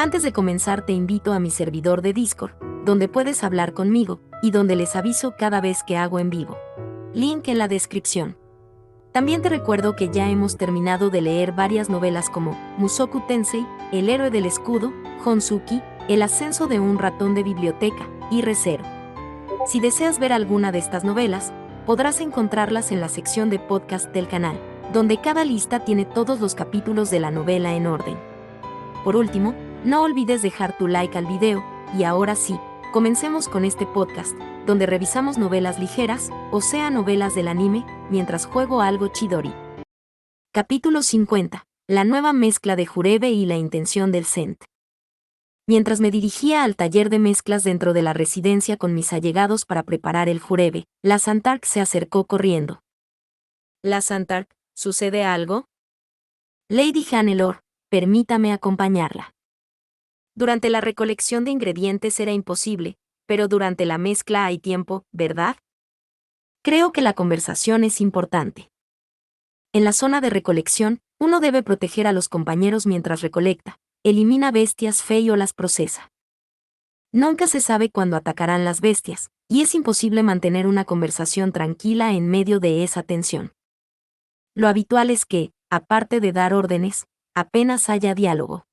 Antes de comenzar te invito a mi servidor de Discord, donde puedes hablar conmigo, y donde les aviso cada vez que hago en vivo. Link en la descripción. También te recuerdo que ya hemos terminado de leer varias novelas como Mushoku Tensei, El héroe del escudo, Honsuki, El ascenso de un ratón de biblioteca, y Re:Zero. Si deseas ver alguna de estas novelas, podrás encontrarlas en la sección de podcast del canal, donde cada lista tiene todos los capítulos de la novela en orden. Por último, no olvides dejar tu like al video, y ahora sí, comencemos con este podcast, donde revisamos novelas ligeras, o sea novelas del anime, mientras juego algo Chidori. Capítulo 50. La nueva mezcla de Jurebe y la intención del Sent. Mientras me dirigía al taller de mezclas dentro de la residencia con mis allegados para preparar el Jurebe, la Santark se acercó corriendo. «La Santark, ¿sucede algo?» «Lady Hannelore, permítame acompañarla». Durante la recolección de ingredientes era imposible, pero durante la mezcla hay tiempo, ¿verdad? Creo que la conversación es importante. En la zona de recolección, uno debe proteger a los compañeros mientras recolecta, elimina bestias fe o las procesa. Nunca se sabe cuándo atacarán las bestias, y es imposible mantener una conversación tranquila en medio de esa tensión. Lo habitual es que, aparte de dar órdenes, apenas haya diálogo.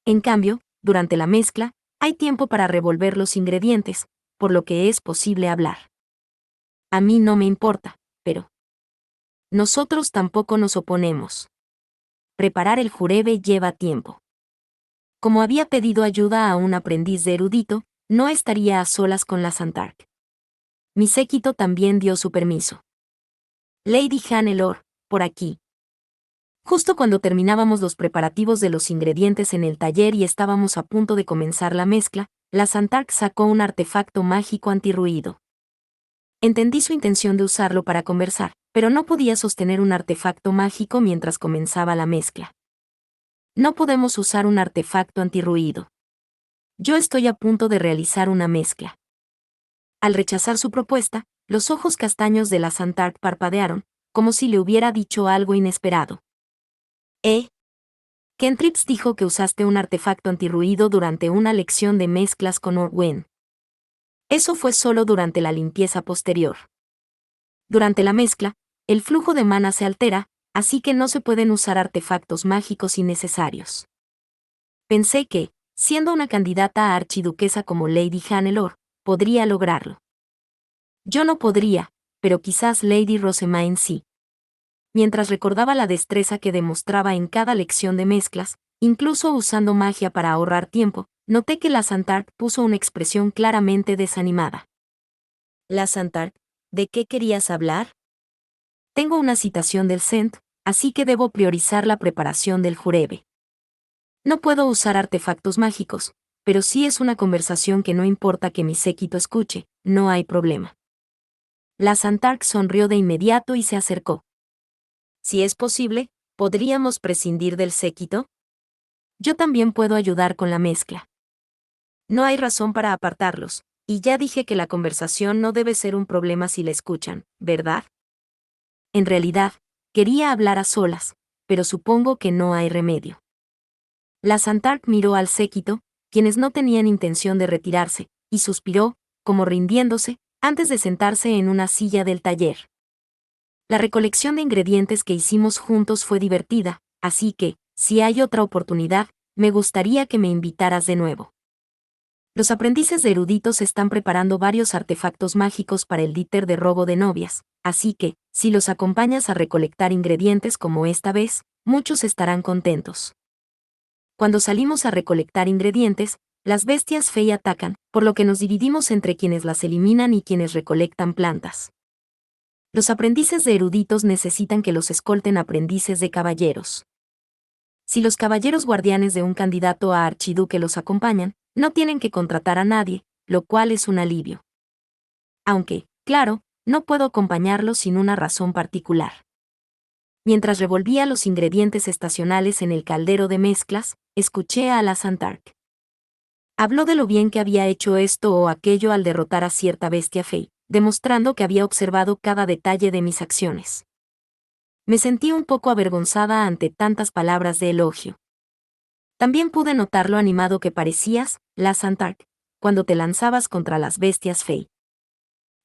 En cambio, durante la mezcla, hay tiempo para revolver los ingredientes, por lo que es posible hablar. A mí no me importa, pero nosotros tampoco nos oponemos. Preparar el jurebe lleva tiempo. Como había pedido ayuda a un aprendiz de erudito, no estaría a solas con la Santark. Mi séquito también dio su permiso. Lady Hannelore, por aquí. Justo cuando terminábamos los preparativos de los ingredientes en el taller y estábamos a punto de comenzar la mezcla, la Santark sacó un artefacto mágico antirruido. Entendí su intención de usarlo para conversar, pero no podía sostener un artefacto mágico mientras comenzaba la mezcla. No podemos usar un artefacto antirruido. Yo estoy a punto de realizar una mezcla. Al rechazar su propuesta, los ojos castaños de la Santark parpadearon, como si le hubiera dicho algo inesperado. Kentrix dijo que usaste un artefacto antirruido durante una lección de mezclas con Orwen. Eso fue solo durante la limpieza posterior. Durante la mezcla, el flujo de mana se altera, así que no se pueden usar artefactos mágicos innecesarios. Pensé que, siendo una candidata a archiduquesa como Lady Hannelore, podría lograrlo. Yo no podría, pero quizás Lady Rosemaine sí. Mientras recordaba la destreza que demostraba en cada lección de mezclas, incluso usando magia para ahorrar tiempo, noté que la Santark puso una expresión claramente desanimada. «La Santark, ¿de qué querías hablar?» «Tengo una citación del Sent, así que debo priorizar la preparación del jurebe. No puedo usar artefactos mágicos, pero si es una conversación que no importa que mi séquito escuche, no hay problema». La Santark sonrió de inmediato y se acercó. «Si es posible, ¿podríamos prescindir del séquito? Yo también puedo ayudar con la mezcla. No hay razón para apartarlos, y ya dije que la conversación no debe ser un problema si la escuchan, ¿verdad?» En realidad, quería hablar a solas, pero supongo que no hay remedio. La Santark miró al séquito, quienes no tenían intención de retirarse, y suspiró, como rindiéndose, antes de sentarse en una silla del taller. La recolección de ingredientes que hicimos juntos fue divertida, así que, si hay otra oportunidad, me gustaría que me invitaras de nuevo. Los aprendices de eruditos están preparando varios artefactos mágicos para el díter de robo de novias, así que, si los acompañas a recolectar ingredientes como esta vez, muchos estarán contentos. Cuando salimos a recolectar ingredientes, las bestias fey atacan, por lo que nos dividimos entre quienes las eliminan y quienes recolectan plantas. Los aprendices de eruditos necesitan que los escolten aprendices de caballeros. Si los caballeros guardianes de un candidato a archiduque los acompañan, no tienen que contratar a nadie, lo cual es un alivio. Aunque, claro, no puedo acompañarlos sin una razón particular. Mientras revolvía los ingredientes estacionales en el caldero de mezclas, escuché a la Santark. Habló de lo bien que había hecho esto o aquello al derrotar a cierta bestia fey, demostrando que había observado cada detalle de mis acciones. Me sentí un poco avergonzada ante tantas palabras de elogio. También pude notar lo animado que parecías, la Santark, cuando te lanzabas contra las bestias Fey.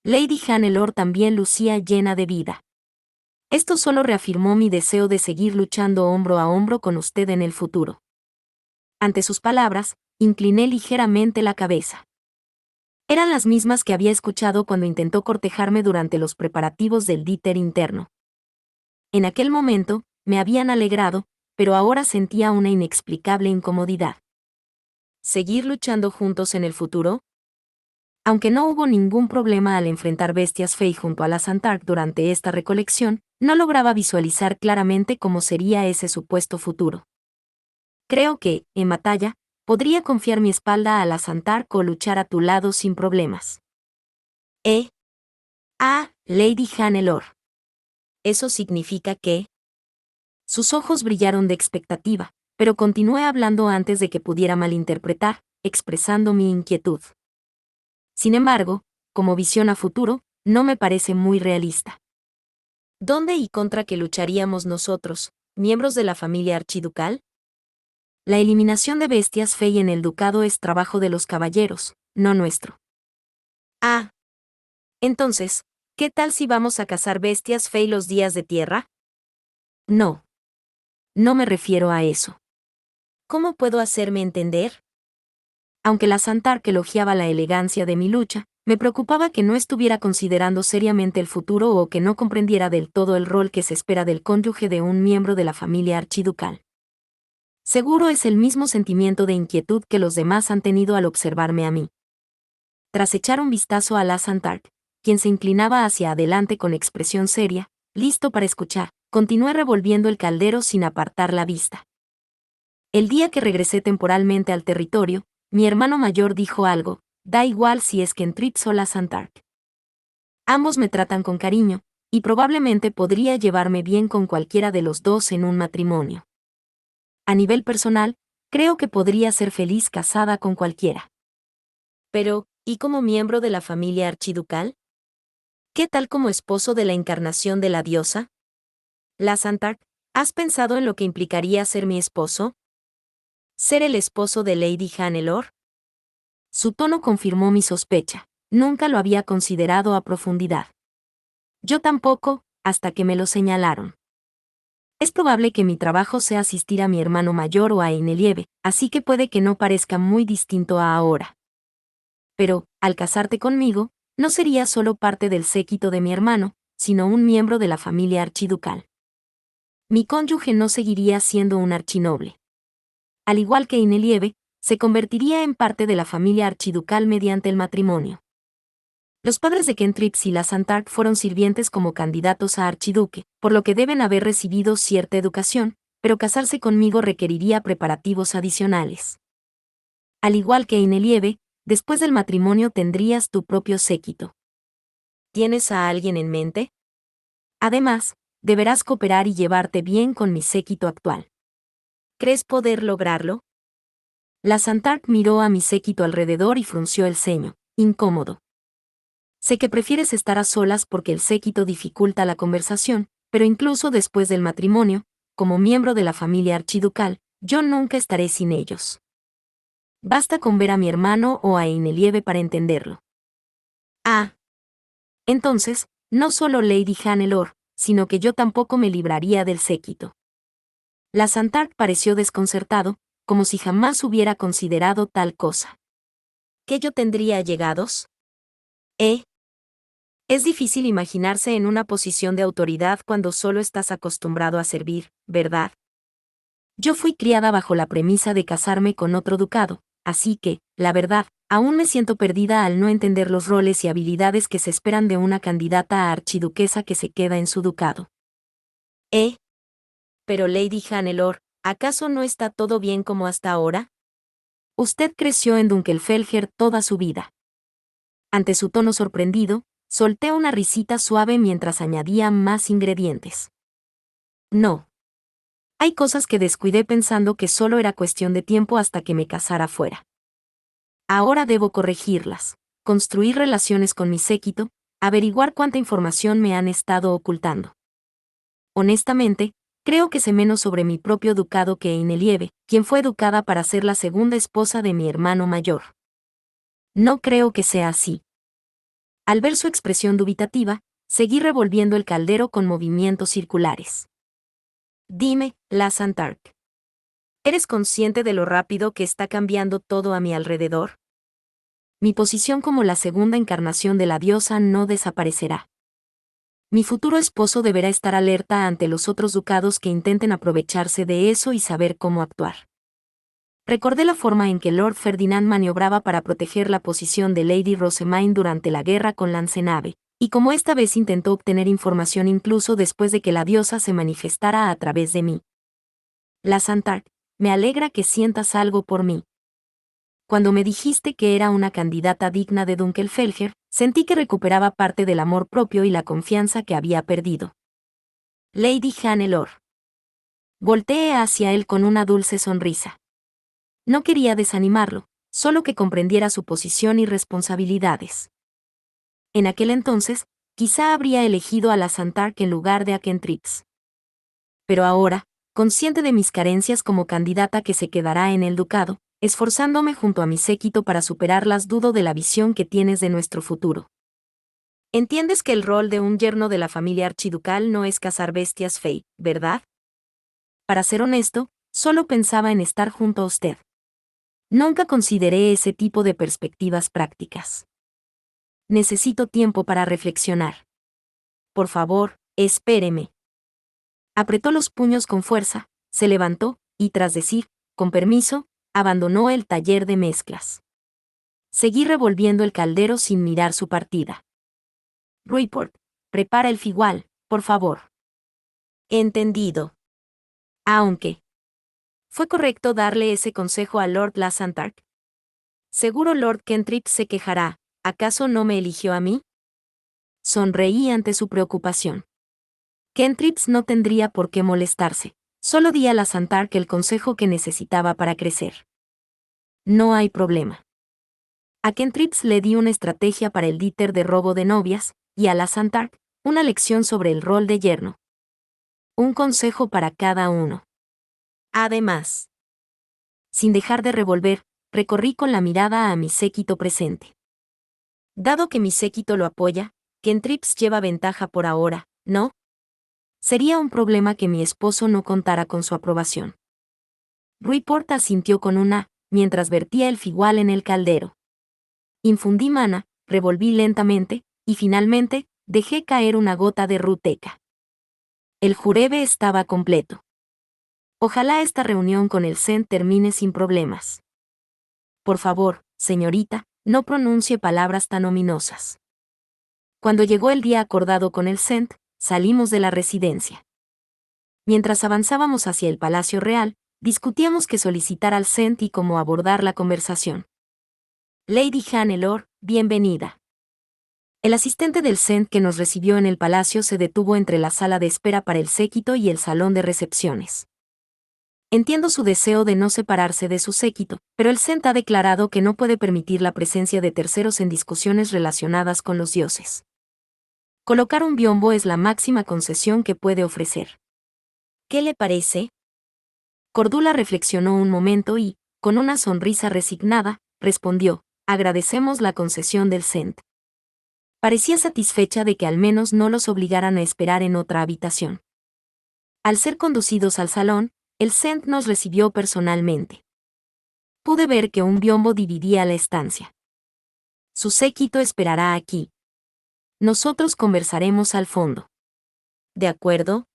Lady Hannelore también lucía llena de vida. Esto solo reafirmó mi deseo de seguir luchando hombro a hombro con usted en el futuro. Ante sus palabras, incliné ligeramente la cabeza. Eran las mismas que había escuchado cuando intentó cortejarme durante los preparativos del díter interno. En aquel momento, me habían alegrado, pero ahora sentía una inexplicable incomodidad. ¿Seguir luchando juntos en el futuro? Aunque no hubo ningún problema al enfrentar bestias Fey junto a la Santark durante esta recolección, no lograba visualizar claramente cómo sería ese supuesto futuro. Creo que, en batalla, podría confiar mi espalda a la Santark o luchar a tu lado sin problemas. Lady Hannelore. ¿Eso significa que? Sus ojos brillaron de expectativa, pero continué hablando antes de que pudiera malinterpretar, expresando mi inquietud. Sin embargo, como visión a futuro, no me parece muy realista. ¿Dónde y contra qué lucharíamos nosotros, miembros de la familia archiducal? La eliminación de bestias Fey en el ducado es trabajo de los caballeros, no nuestro. Entonces, ¿qué tal si vamos a cazar bestias Fey los días de tierra? No. No me refiero a eso. ¿Cómo puedo hacerme entender? Aunque la Santark elogiaba la elegancia de mi lucha, me preocupaba que no estuviera considerando seriamente el futuro o que no comprendiera del todo el rol que se espera del cónyuge de un miembro de la familia archiducal. Seguro es el mismo sentimiento de inquietud que los demás han tenido al observarme a mí. Tras echar un vistazo a la Santark, quien se inclinaba hacia adelante con expresión seria, listo para escuchar, continué revolviendo el caldero sin apartar la vista. El día que regresé temporalmente al territorio, mi hermano mayor dijo algo: da igual si es Kentrix o la Santark. Ambos me tratan con cariño, y probablemente podría llevarme bien con cualquiera de los dos en un matrimonio. A nivel personal, creo que podría ser feliz casada con cualquiera. Pero, ¿y como miembro de la familia archiducal? ¿Qué tal como esposo de la encarnación de la diosa? La Santark, ¿has pensado en lo que implicaría ser mi esposo? ¿Ser el esposo de Lady Hannelore? Su tono confirmó mi sospecha. Nunca lo había considerado a profundidad. Yo tampoco, hasta que me lo señalaron. Es probable que mi trabajo sea asistir a mi hermano mayor o a Inelieve, así que puede que no parezca muy distinto a ahora. Pero, al casarte conmigo, no sería solo parte del séquito de mi hermano, sino un miembro de la familia archiducal. Mi cónyuge no seguiría siendo un archinoble. Al igual que Inelieve, se convertiría en parte de la familia archiducal mediante el matrimonio. Los padres de Kentrix y la Santark fueron sirvientes como candidatos a archiduque, por lo que deben haber recibido cierta educación, pero casarse conmigo requeriría preparativos adicionales. Al igual que Inelieve, después del matrimonio tendrías tu propio séquito. ¿Tienes a alguien en mente? Además, deberás cooperar y llevarte bien con mi séquito actual. ¿Crees poder lograrlo? La Santark miró a mi séquito alrededor y frunció el ceño, incómodo. Sé que prefieres estar a solas porque el séquito dificulta la conversación, pero incluso después del matrimonio, como miembro de la familia archiducal, yo nunca estaré sin ellos. Basta con ver a mi hermano o a Inelieve para entenderlo. Entonces, no solo Lady Hannelore, sino que yo tampoco me libraría del séquito. La Santark pareció desconcertado, como si jamás hubiera considerado tal cosa. ¿Qué yo tendría allegados? Es difícil imaginarse en una posición de autoridad cuando solo estás acostumbrado a servir, ¿verdad? Yo fui criada bajo la premisa de casarme con otro ducado, así que, la verdad, aún me siento perdida al no entender los roles y habilidades que se esperan de una candidata a archiduquesa que se queda en su ducado. Pero Lady Hannelore, ¿acaso no está todo bien como hasta ahora? Usted creció en Dunkelfelger toda su vida. Ante su tono sorprendido, solté una risita suave mientras añadía más ingredientes. No. Hay cosas que descuidé pensando que solo era cuestión de tiempo hasta que me casara fuera. Ahora debo corregirlas, construir relaciones con mi séquito, averiguar cuánta información me han estado ocultando. Honestamente, Creo que sé menos sobre mi propio ducado que Inelieve, quien fue educada para ser la segunda esposa de mi hermano mayor. No creo que sea así. Al ver su expresión dubitativa, seguí revolviendo el caldero con movimientos circulares. Dime, Lasantark. ¿Eres consciente de lo rápido que está cambiando todo a mi alrededor? Mi posición como la segunda encarnación de la diosa no desaparecerá. Mi futuro esposo deberá estar alerta ante los otros ducados que intenten aprovecharse de eso y saber cómo actuar. Recordé la forma en que Lord Ferdinand maniobraba para proteger la posición de Lady Rosamine durante la guerra con Lancenave, y cómo esta vez intentó obtener información incluso después de que la diosa se manifestara a través de mí. Lasantark, me alegra que sientas algo por mí. Cuando me dijiste que era una candidata digna de Dunkelfelger, sentí que recuperaba parte del amor propio y la confianza que había perdido. Lady Hannelore. Volteé hacia él con una dulce sonrisa. No quería desanimarlo, solo que comprendiera su posición y responsabilidades. En aquel entonces, quizá habría elegido a Lasantark en lugar de a Kentrix. Pero ahora, consciente de mis carencias como candidata que se quedará en el ducado, esforzándome junto a mi séquito para superarlas, dudo de la visión que tienes de nuestro futuro. Entiendes que el rol de un yerno de la familia archiducal no es cazar bestias fey, ¿verdad? Para ser honesto, solo pensaba en estar junto a usted. Nunca consideré ese tipo de perspectivas prácticas. Necesito tiempo para reflexionar. Por favor, espéreme. Apretó los puños con fuerza, se levantó, y tras decir, con permiso, abandonó el taller de mezclas. Seguí revolviendo el caldero sin mirar su partida. Ruyport, prepara el figual, por favor. Entendido. Aunque. ¿Fue correcto darle ese consejo a Lord Lasantark? Seguro Lord Kentrix se quejará, ¿acaso no me eligió a mí? Sonreí ante su preocupación. Kentrix no tendría por qué molestarse, solo di a Lasantark el consejo que necesitaba para crecer. No hay problema. A Kentrix le di una estrategia para el díter de robo de novias, y a Lasantark, una lección sobre el rol de yerno. Un consejo para cada uno. Además, sin dejar de revolver, recorrí con la mirada a mi séquito presente. Dado que mi séquito lo apoya, Kentrix lleva ventaja por ahora, ¿no? Sería un problema que mi esposo no contara con su aprobación. Ruyport asintió con una, mientras vertía el figual en el caldero. Infundí mana, revolví lentamente, y finalmente, dejé caer una gota de ruteca. El jurebe estaba completo. Ojalá esta reunión con el Cent termine sin problemas. Por favor, señorita, no pronuncie palabras tan ominosas. Cuando llegó el día acordado con el Cent, salimos de la residencia. Mientras avanzábamos hacia el Palacio Real, discutíamos qué solicitar al Cent y cómo abordar la conversación. Lady Hannelore, bienvenida. El asistente del Cent que nos recibió en el palacio se detuvo entre la sala de espera para el séquito y el salón de recepciones. Entiendo su deseo de no separarse de su séquito, pero el Cent ha declarado que no puede permitir la presencia de terceros en discusiones relacionadas con los dioses. Colocar un biombo es la máxima concesión que puede ofrecer. ¿Qué le parece? Cordula reflexionó un momento y, con una sonrisa resignada, respondió, agradecemos la concesión del Cent. Parecía satisfecha de que al menos no los obligaran a esperar en otra habitación. Al ser conducidos al salón, el Cent nos recibió personalmente. Pude ver que un biombo dividía la estancia. Su séquito esperará aquí. Nosotros conversaremos al fondo. ¿De acuerdo?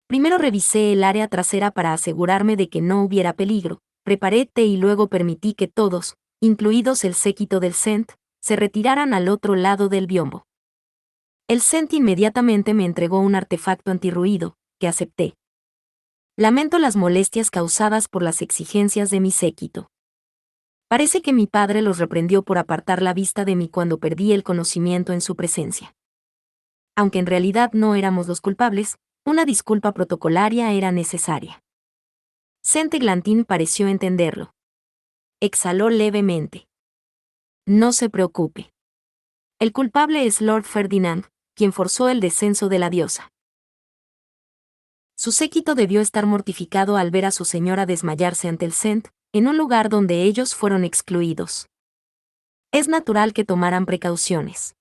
Primero revisé el área trasera para asegurarme de que no hubiera peligro, preparé té y luego permití que todos, incluidos el séquito del Cent, se retiraran al otro lado del biombo. El Cent inmediatamente me entregó un artefacto antirruido, que acepté. Lamento las molestias causadas por las exigencias de mi séquito. Parece que mi padre los reprendió por apartar la vista de mí cuando perdí el conocimiento en su presencia. Aunque en realidad no éramos los culpables, una disculpa protocolaria era necesaria. Cent Eglantín pareció entenderlo. Exhaló levemente. No se preocupe. El culpable es Lord Ferdinand, quien forzó el descenso de la diosa. Su séquito debió estar mortificado al ver a su señora desmayarse ante el Sent, en un lugar donde ellos fueron excluidos. Es natural que tomaran precauciones.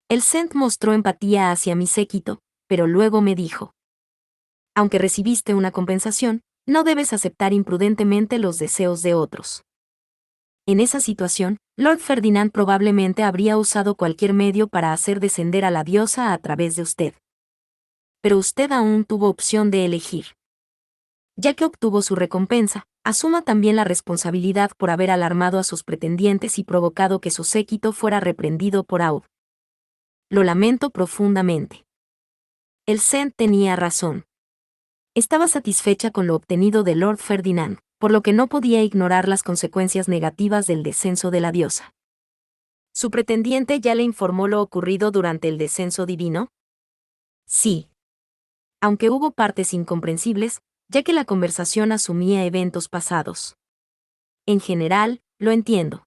El Sent mostró empatía hacia mi séquito, pero luego me dijo: aunque recibiste una compensación, no debes aceptar imprudentemente los deseos de otros. En esa situación, Lord Ferdinand probablemente habría usado cualquier medio para hacer descender a la diosa a través de usted. Pero usted aún tuvo opción de elegir. Ya que obtuvo su recompensa, asuma también la responsabilidad por haber alarmado a sus pretendientes y provocado que su séquito fuera reprendido por Aud. Lo lamento profundamente. El Sent tenía razón. Estaba satisfecha con lo obtenido de Lord Ferdinand, por lo que no podía ignorar las consecuencias negativas del descenso de la diosa. ¿Su pretendiente ya le informó lo ocurrido durante el descenso divino? Sí. Aunque hubo partes incomprensibles, ya que la conversación asumía eventos pasados. En general, lo entiendo.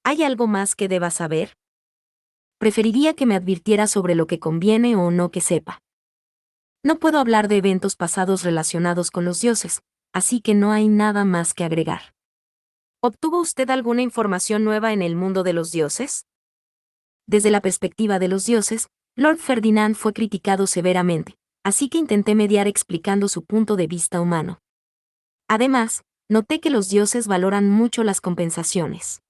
¿Hay algo más que deba saber? Preferiría que me advirtiera sobre lo que conviene o no que sepa. No puedo hablar de eventos pasados relacionados con los dioses, así que no hay nada más que agregar. ¿Obtuvo usted alguna información nueva en el mundo de los dioses? Desde la perspectiva de los dioses, Lord Ferdinand fue criticado severamente, así que intenté mediar explicando su punto de vista humano. Además, noté que los dioses valoran mucho las compensaciones.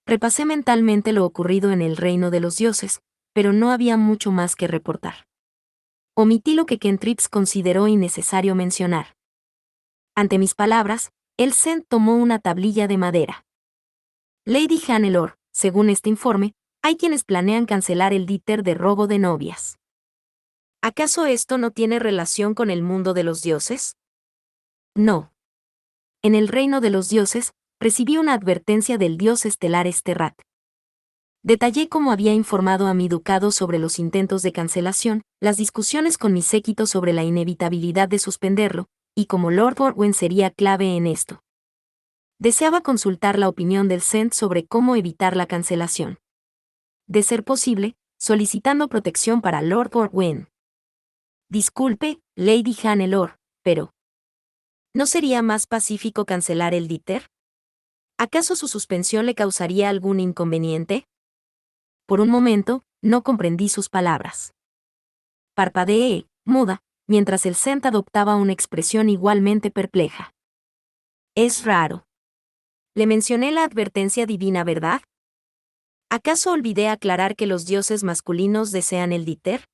Repasé mentalmente lo ocurrido en el reino de los dioses, pero no había mucho más que reportar. Omití lo que Kentrix consideró innecesario mencionar. Ante mis palabras, el Sent tomó una tablilla de madera. Lady Hannelore, según este informe, hay quienes planean cancelar el díter de robo de novias. ¿Acaso esto no tiene relación con el mundo de los dioses? No. En el reino de los dioses, recibí una advertencia del dios estelar Esterrat. Detallé cómo había informado a mi ducado sobre los intentos de cancelación, las discusiones con mi séquito sobre la inevitabilidad de suspenderlo, y cómo Lord Orwen sería clave en esto. Deseaba consultar la opinión del Sent sobre cómo evitar la cancelación. De ser posible, solicitando protección para Lord Orwen. Disculpe, Lady Hannelore, pero ¿no sería más pacífico cancelar el díter? ¿Acaso su suspensión le causaría algún inconveniente? Por un momento, no comprendí sus palabras. Parpadeé, muda, mientras el Sent adoptaba una expresión igualmente perpleja. Es raro. Le mencioné la advertencia divina, ¿verdad? ¿Acaso olvidé aclarar que los dioses masculinos desean el díter?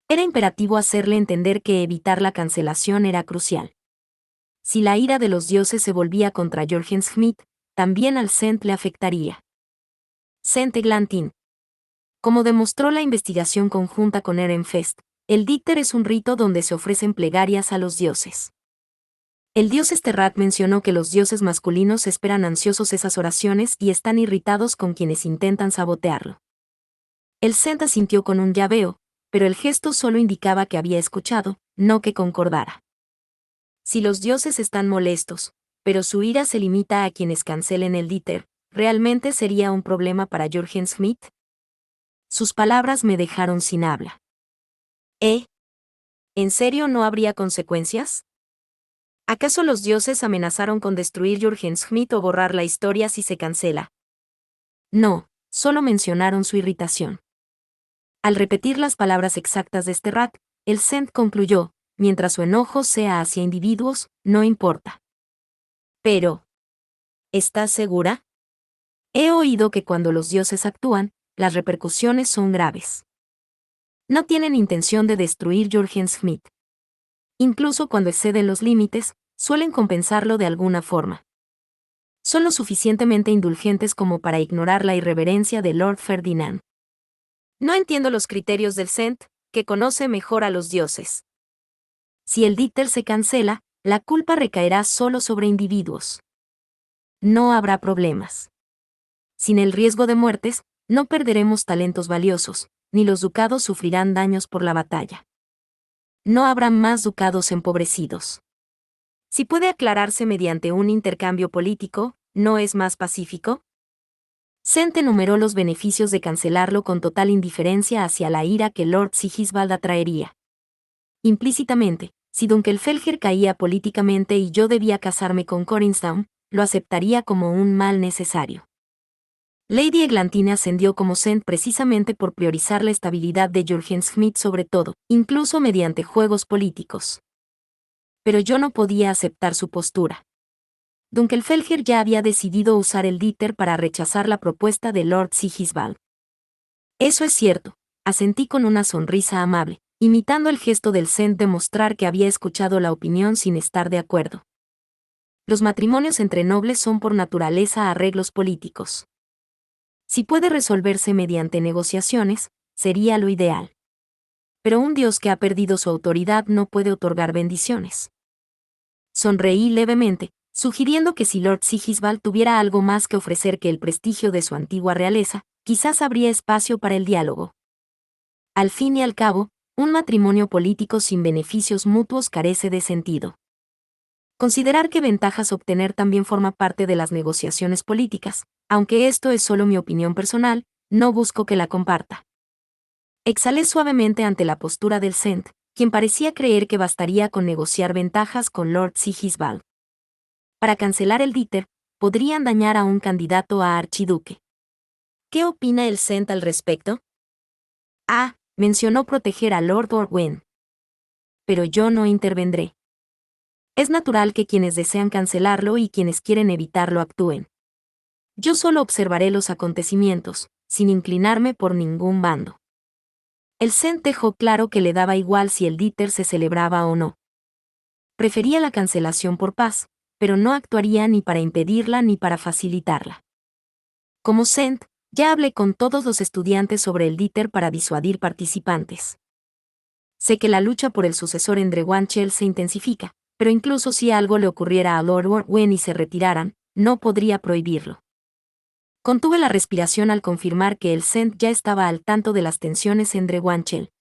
Era imperativo hacerle entender que evitar la cancelación era crucial. Si la ira de los dioses se volvía contra Jorgen Schmidt, también al Sent le afectaría. Sent Eglantin. Como demostró la investigación conjunta con Ehrenfest, el díter es un rito donde se ofrecen plegarias a los dioses. El dios Esterrat mencionó que los dioses masculinos esperan ansiosos esas oraciones y están irritados con quienes intentan sabotearlo. El Sent asintió con un ya veo, pero el gesto solo indicaba que había escuchado, no que concordara. Si los dioses están molestos, pero su ira se limita a quienes cancelen el díter, ¿realmente sería un problema para Jorgen Schmidt? Sus palabras me dejaron sin habla. ¿En serio no habría consecuencias? ¿Acaso los dioses amenazaron con destruir Jorgen Schmidt o borrar la historia si se cancela? No, solo mencionaron su irritación. Al repetir las palabras exactas de Esterrat, el Sent concluyó: mientras su enojo sea hacia individuos, no importa. Pero, ¿estás segura? He oído que cuando los dioses actúan, las repercusiones son graves. No tienen intención de destruir Jorgen Schmidt. Incluso cuando exceden los límites, suelen compensarlo de alguna forma. Son lo suficientemente indulgentes como para ignorar la irreverencia de Lord Ferdinand. No entiendo los criterios del Sent, que conoce mejor a los dioses. Si el díter se cancela, la culpa recaerá solo sobre individuos. No habrá problemas. Sin el riesgo de muertes, no perderemos talentos valiosos, ni los ducados sufrirán daños por la batalla. No habrá más ducados empobrecidos. Si puede aclararse mediante un intercambio político, ¿no es más pacífico? Sent enumeró los beneficios de cancelarlo con total indiferencia hacia la ira que Lord Sigisbald atraería. Implícitamente, si Dunkelfelger caía políticamente y yo debía casarme con Corisndaun, lo aceptaría como un mal necesario. Lady Eglantine ascendió como Sent precisamente por priorizar la estabilidad de Jürgen Schmidt sobre todo, incluso mediante juegos políticos. Pero yo no podía aceptar su postura. Dunkelfelger ya había decidido usar el Dieter para rechazar la propuesta de Lord Sigisbald. Eso es cierto, asentí con una sonrisa amable, imitando el gesto del Sent de mostrar que había escuchado la opinión sin estar de acuerdo. Los matrimonios entre nobles son por naturaleza arreglos políticos. Si puede resolverse mediante negociaciones, sería lo ideal. Pero un dios que ha perdido su autoridad no puede otorgar bendiciones. Sonreí levemente, sugiriendo que si Lord Sigisbald tuviera algo más que ofrecer que el prestigio de su antigua realeza, quizás habría espacio para el diálogo. Al fin y al cabo, un matrimonio político sin beneficios mutuos carece de sentido. Considerar qué ventajas obtener también forma parte de las negociaciones políticas, aunque esto es solo mi opinión personal, no busco que la comparta. Exhalé suavemente ante la postura del Sent, quien parecía creer que bastaría con negociar ventajas con Lord Sigisbald. Para cancelar el Dieter, podrían dañar a un candidato a archiduque. ¿Qué opina el Sent al respecto? Mencionó proteger a Lord Orwen. Pero yo no intervendré. Es natural que quienes desean cancelarlo y quienes quieren evitarlo actúen. Yo solo observaré los acontecimientos, sin inclinarme por ningún bando. El Sent dejó claro que le daba igual si el Dieter se celebraba o no. Prefería la cancelación por paz, pero no actuaría ni para impedirla ni para facilitarla. Como Sent, ya hablé con todos los estudiantes sobre el Dieter para disuadir participantes. Sé que la lucha por el sucesor en Drewanchel se intensifica, pero incluso si algo le ocurriera a Lord Orwen y se retiraran, no podría prohibirlo. Contuve la respiración al confirmar que el Sent ya estaba al tanto de las tensiones en Drewanchel.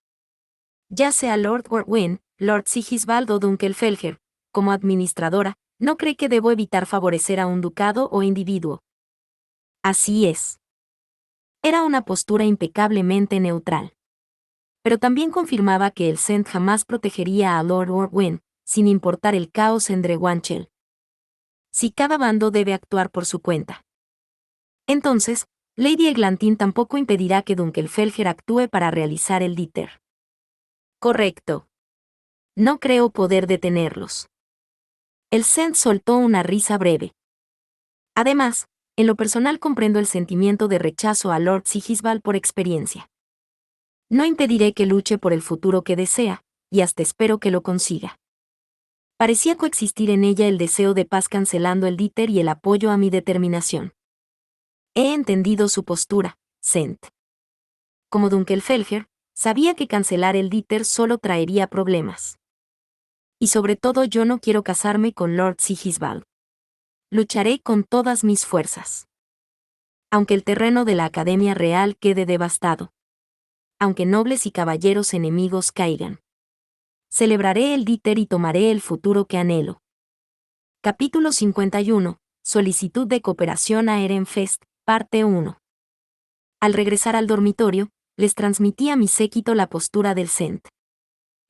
Ya sea Lord Orwen, Lord Sigisbald o Dunkelfelger, como administradora, no cree que debo evitar favorecer a un ducado o individuo. Así es. Era una postura impecablemente neutral. Pero también confirmaba que el Sent jamás protegería a Lord Orwen, sin importar el caos en Drewanchel. Si cada bando debe actuar por su cuenta. Entonces, Lady Eglantine tampoco impedirá que Dunkelfelger actúe para realizar el Dieter. Correcto. No creo poder detenerlos. El Sent soltó una risa breve. Además, en lo personal comprendo el sentimiento de rechazo a Lord Sigisbald por experiencia. No impediré que luche por el futuro que desea, y hasta espero que lo consiga. Parecía coexistir en ella el deseo de paz cancelando el Dieter y el apoyo a mi determinación. He entendido su postura, Sent. Como Dunkelfelger, sabía que cancelar el Dieter solo traería problemas. Y sobre todo yo no quiero casarme con Lord Sigisbald. Lucharé con todas mis fuerzas. Aunque el terreno de la Academia Real quede devastado. Aunque nobles y caballeros enemigos caigan. Celebraré el Dieter y tomaré el futuro que anhelo. Capítulo 51. Solicitud de cooperación a Ehrenfest, parte 1. Al regresar al dormitorio, les transmití a mi séquito la postura del Sent.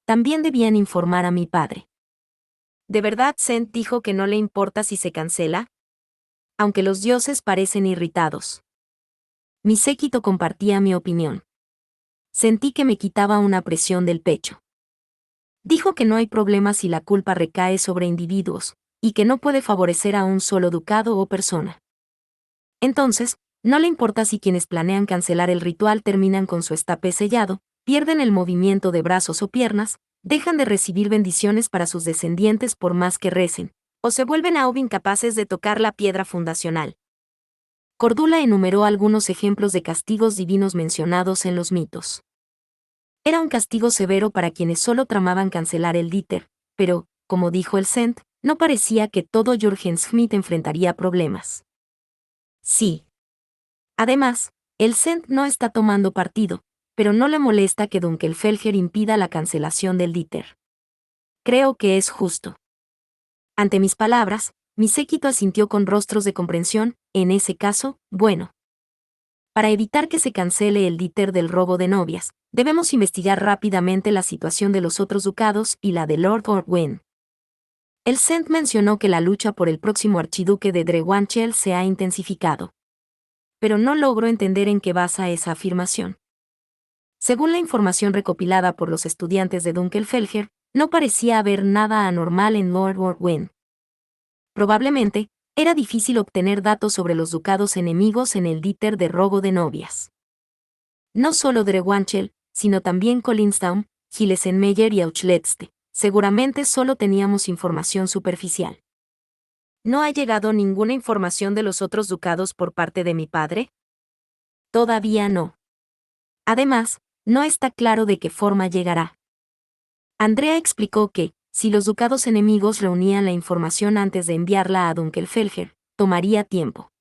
También debían informar a mi padre. ¿De verdad Sent dijo que no le importa si se cancela? Aunque los dioses parecen irritados. Mi séquito compartía mi opinión. Sentí que me quitaba una presión del pecho. Dijo que no hay problema si la culpa recae sobre individuos, y que no puede favorecer a un solo ducado o persona. Entonces, no le importa si quienes planean cancelar el ritual terminan con su estape sellado, pierden el movimiento de brazos o piernas, dejan de recibir bendiciones para sus descendientes por más que recen, o se vuelven aún incapaces de tocar la piedra fundacional. Cordula enumeró algunos ejemplos de castigos divinos mencionados en los mitos. Era un castigo severo para quienes solo tramaban cancelar el Dieter, pero, como dijo el Sent, no parecía que todo Jürgen Schmidt enfrentaría problemas. Sí. Además, el Sent no está tomando partido, pero no le molesta que Dunkelfelger impida la cancelación del Dieter. Creo que es justo. Ante mis palabras, mi séquito asintió con rostros de comprensión, en ese caso, bueno. Para evitar que se cancele el díter del robo de novias, debemos investigar rápidamente la situación de los otros ducados y la de Lord Orwyn. El Sent mencionó que la lucha por el próximo archiduque de Drewanchel se ha intensificado. Pero no logro entender en qué basa esa afirmación. Según la información recopilada por los estudiantes de Dunkelfelger, no parecía haber nada anormal en Lord Orwyn. Probablemente, era difícil obtener datos sobre los ducados enemigos en el díter de robo de novias. No solo Drewanchel, sino también Collinstown, Hillesenmeyer y Auchletste. Seguramente solo teníamos información superficial. ¿No ha llegado ninguna información de los otros ducados por parte de mi padre? Todavía no. Además, no está claro de qué forma llegará. Andrea explicó que, si los ducados enemigos reunían la información antes de enviarla a Dunkelfelger, tomaría tiempo.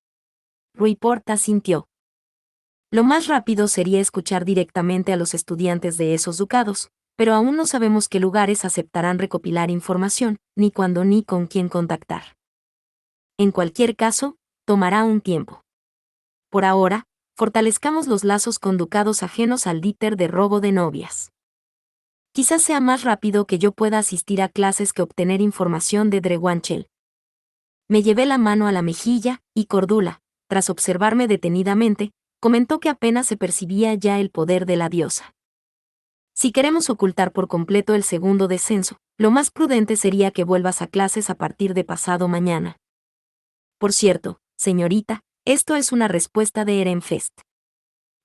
Rui Porta asintió. Lo más rápido sería escuchar directamente a los estudiantes de esos ducados, pero aún no sabemos qué lugares aceptarán recopilar información, ni cuándo ni con quién contactar. En cualquier caso, tomará un tiempo. Por ahora, fortalezcamos los lazos con ducados ajenos al díter de robo de novias. Quizás sea más rápido que yo pueda asistir a clases que obtener información de Drewanchel. Me llevé la mano a la mejilla, y Cordula, tras observarme detenidamente, comentó que apenas se percibía ya el poder de la diosa. Si queremos ocultar por completo el segundo descenso, lo más prudente sería que vuelvas a clases a partir de pasado mañana. Por cierto, señorita, esto es una respuesta de Ehrenfest.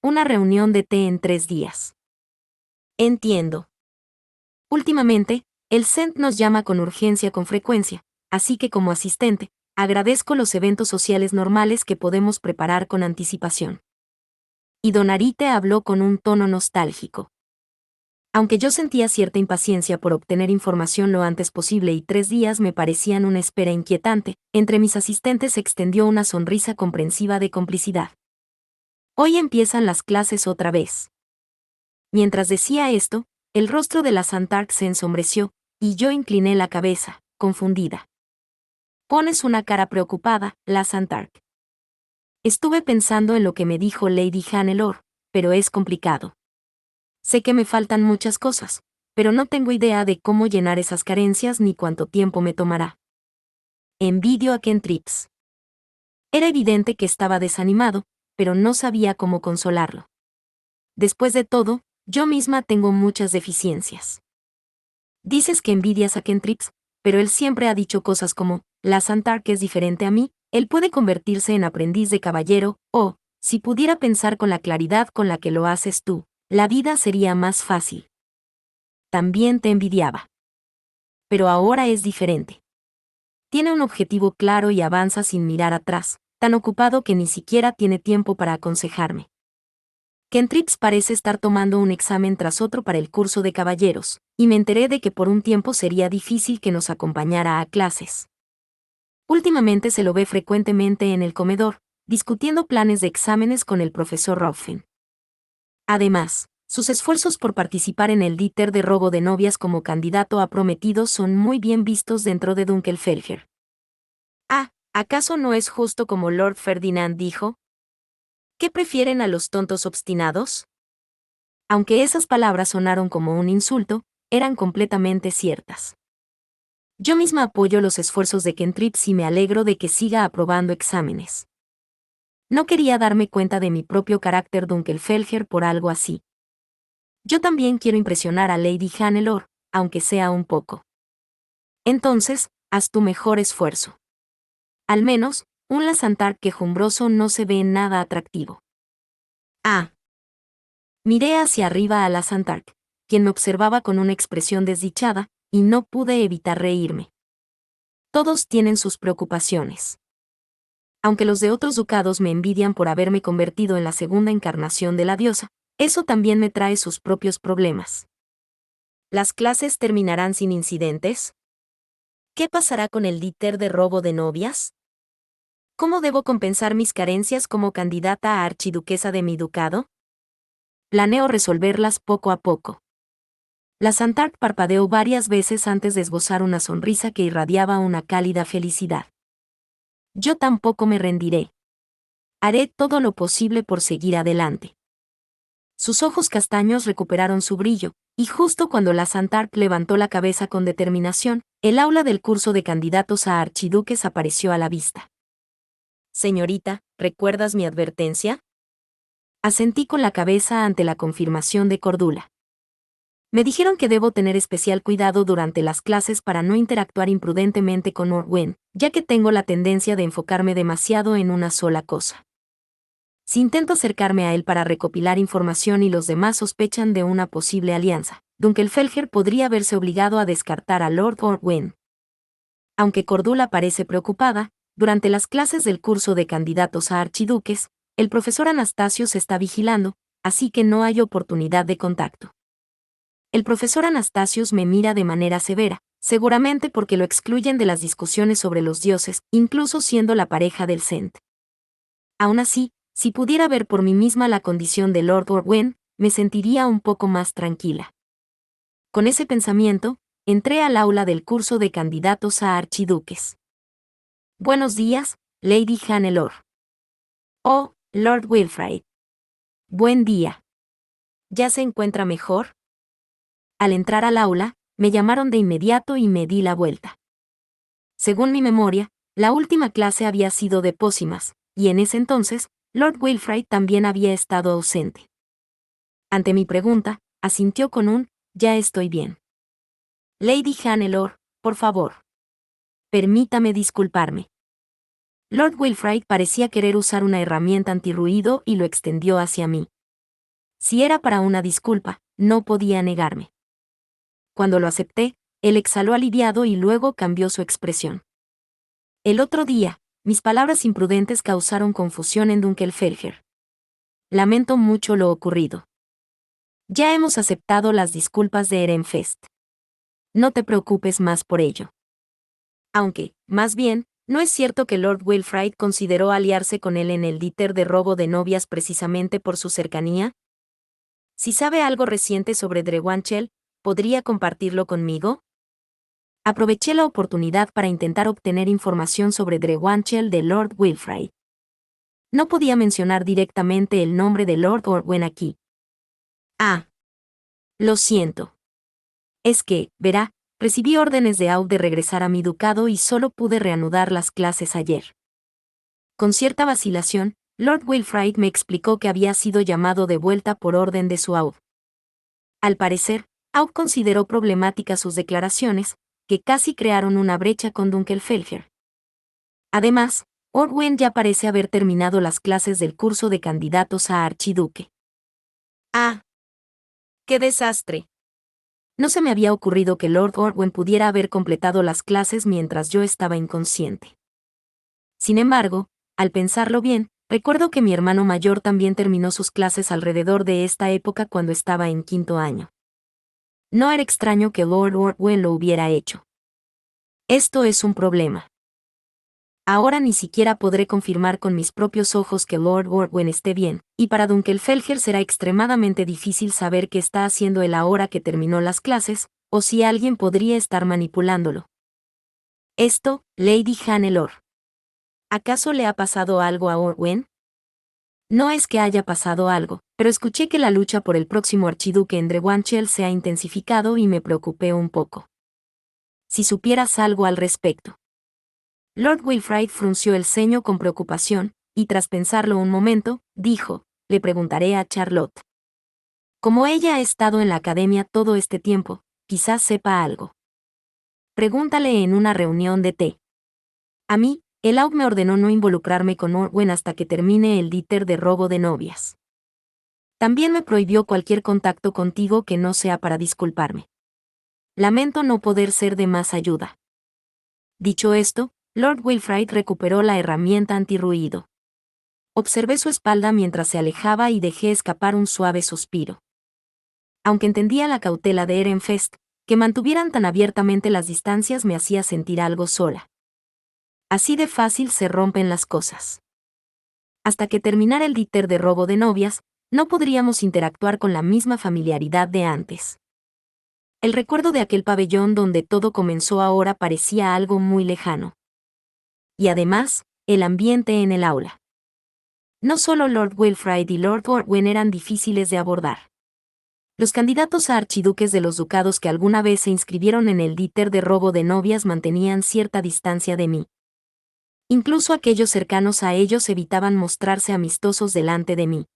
Una reunión de té en 3 días. Entiendo. Últimamente, el CENT nos llama con urgencia con frecuencia, así que como asistente, agradezco los eventos sociales normales que podemos preparar con anticipación. Y Don Arite habló con un tono nostálgico. Aunque yo sentía cierta impaciencia por obtener información lo antes posible y 3 días me parecían una espera inquietante, entre mis asistentes se extendió una sonrisa comprensiva de complicidad. Hoy empiezan las clases otra vez. Mientras decía esto, el rostro de la Santark se ensombreció, y yo incliné la cabeza, confundida. Pones una cara preocupada, la Santark. Estuve pensando en lo que me dijo Lady Hannelore, pero es complicado. Sé que me faltan muchas cosas, pero no tengo idea de cómo llenar esas carencias ni cuánto tiempo me tomará. Envidio a Ken Trips. Era evidente que estaba desanimado, pero no sabía cómo consolarlo. Después de todo, yo misma tengo muchas deficiencias. Dices que envidias a Ken Trips, pero él siempre ha dicho cosas como, la Santark es diferente a mí, él puede convertirse en aprendiz de caballero, o, si pudiera pensar con la claridad con la que lo haces tú, la vida sería más fácil. También te envidiaba. Pero ahora es diferente. Tiene un objetivo claro y avanza sin mirar atrás, tan ocupado que ni siquiera tiene tiempo para aconsejarme. Ken Trips parece estar tomando un examen tras otro para el curso de caballeros, y me enteré de que por un tiempo sería difícil que nos acompañara a clases. Últimamente se lo ve frecuentemente en el comedor, discutiendo planes de exámenes con el profesor Ruffin. Además, sus esfuerzos por participar en el díter de robo de novias como candidato a prometido son muy bien vistos dentro de Dunkelfelger. Ah, ¿acaso no es justo como Lord Ferdinand dijo? ¿Qué prefieren a los tontos obstinados? Aunque esas palabras sonaron como un insulto, eran completamente ciertas. Yo misma apoyo los esfuerzos de Ken Trips y me alegro de que siga aprobando exámenes. No quería darme cuenta de mi propio carácter Dunkelfelger por algo así. Yo también quiero impresionar a Lady Hannelore, aunque sea un poco. Entonces, haz tu mejor esfuerzo. Al menos, un Lasantark quejumbroso no se ve en nada atractivo. Ah. Miré hacia arriba a Lasantark, quien me observaba con una expresión desdichada, y no pude evitar reírme. Todos tienen sus preocupaciones. Aunque los de otros ducados me envidian por haberme convertido en la segunda encarnación de la diosa, eso también me trae sus propios problemas. ¿Las clases terminarán sin incidentes? ¿Qué pasará con el díter de robo de novias? ¿Cómo debo compensar mis carencias como candidata a archiduquesa de mi ducado? Planeo resolverlas poco a poco. La Santark parpadeó varias veces antes de esbozar una sonrisa que irradiaba una cálida felicidad. Yo tampoco me rendiré. Haré todo lo posible por seguir adelante. Sus ojos castaños recuperaron su brillo, y justo cuando la Santark levantó la cabeza con determinación, el aula del curso de candidatos a archiduques apareció a la vista. Señorita, ¿recuerdas mi advertencia? Asentí con la cabeza ante la confirmación de Cordula. Me dijeron que debo tener especial cuidado durante las clases para no interactuar imprudentemente con Orwen, ya que tengo la tendencia de enfocarme demasiado en una sola cosa. Si intento acercarme a él para recopilar información y los demás sospechan de una posible alianza, Dunkelfelger podría verse obligado a descartar a Lord Orwen. Aunque Cordula parece preocupada, durante las clases del curso de candidatos a archiduques, el profesor Anastasius está vigilando, así que no hay oportunidad de contacto. El profesor Anastasius me mira de manera severa, seguramente porque lo excluyen de las discusiones sobre los dioses, incluso siendo la pareja del Cent. Aún así, si pudiera ver por mí misma la condición de Lord Orwen, me sentiría un poco más tranquila. Con ese pensamiento, entré al aula del curso de candidatos a archiduques. Buenos días, Lady Hannelore. Oh, Lord Wilfrid. Buen día. ¿Ya se encuentra mejor? Al entrar al aula, me llamaron de inmediato y me di la vuelta. Según mi memoria, la última clase había sido de pócimas, y en ese entonces, Lord Wilfrid también había estado ausente. Ante mi pregunta, asintió con un «ya estoy bien». Lady Hannelore, por favor. Permítame disculparme. Lord Wilfrid parecía querer usar una herramienta antirruido y lo extendió hacia mí. Si era para una disculpa, no podía negarme. Cuando lo acepté, él exhaló aliviado y luego cambió su expresión. El otro día, mis palabras imprudentes causaron confusión en Dunkelfelger. Lamento mucho lo ocurrido. Ya hemos aceptado las disculpas de Ehrenfest. No te preocupes más por ello. Aunque, más bien, ¿no es cierto que Lord Wilfrid consideró aliarse con él en el díter de robo de novias precisamente por su cercanía? Si sabe algo reciente sobre Drewanchel, ¿podría compartirlo conmigo? Aproveché la oportunidad para intentar obtener información sobre Drewanchel de Lord Wilfrid. No podía mencionar directamente el nombre de Lord Orwen aquí. Ah. Lo siento. Es que, verá, recibí órdenes de Aud de regresar a mi ducado y solo pude reanudar las clases ayer. Con cierta vacilación, Lord Wilfrid me explicó que había sido llamado de vuelta por orden de su Aud. Al parecer, Aud consideró problemáticas sus declaraciones, que casi crearon una brecha con Dunkelfelger. Además, Orwen ya parece haber terminado las clases del curso de candidatos a archiduque. ¡Ah! ¡Qué desastre! No se me había ocurrido que Lord Orwen pudiera haber completado las clases mientras yo estaba inconsciente. Sin embargo, al pensarlo bien, recuerdo que mi hermano mayor también terminó sus clases alrededor de esta época cuando estaba en quinto año. No era extraño que Lord Orwen lo hubiera hecho. Esto es un problema. Ahora ni siquiera podré confirmar con mis propios ojos que Lord Orwen esté bien, y para Dunkelfelger será extremadamente difícil saber qué está haciendo él ahora que terminó las clases, o si alguien podría estar manipulándolo. Esto, Lady Hannelore. ¿Acaso le ha pasado algo a Orwen? No es que haya pasado algo, pero escuché que la lucha por el próximo archiduque en Drewanchel se ha intensificado y me preocupé un poco. Si supieras algo al respecto. Lord Wilfrid frunció el ceño con preocupación, y tras pensarlo un momento, dijo, le preguntaré a Charlotte. Como ella ha estado en la academia todo este tiempo, quizás sepa algo. Pregúntale en una reunión de té. A mí, el Aud me ordenó no involucrarme con Orwen hasta que termine el díter de robo de novias. También me prohibió cualquier contacto contigo que no sea para disculparme. Lamento no poder ser de más ayuda. Dicho esto, Lord Wilfrid recuperó la herramienta antirruido. Observé su espalda mientras se alejaba y dejé escapar un suave suspiro. Aunque entendía la cautela de Ehrenfest, que mantuvieran tan abiertamente las distancias me hacía sentir algo sola. Así de fácil se rompen las cosas. Hasta que terminara el díter de robo de novias, no podríamos interactuar con la misma familiaridad de antes. El recuerdo de aquel pabellón donde todo comenzó ahora parecía algo muy lejano. Y además, el ambiente en el aula. No solo Lord Wilfrid y Lord Orwin eran difíciles de abordar. Los candidatos a archiduques de los ducados que alguna vez se inscribieron en el díter de robo de novias mantenían cierta distancia de mí. Incluso aquellos cercanos a ellos evitaban mostrarse amistosos delante de mí.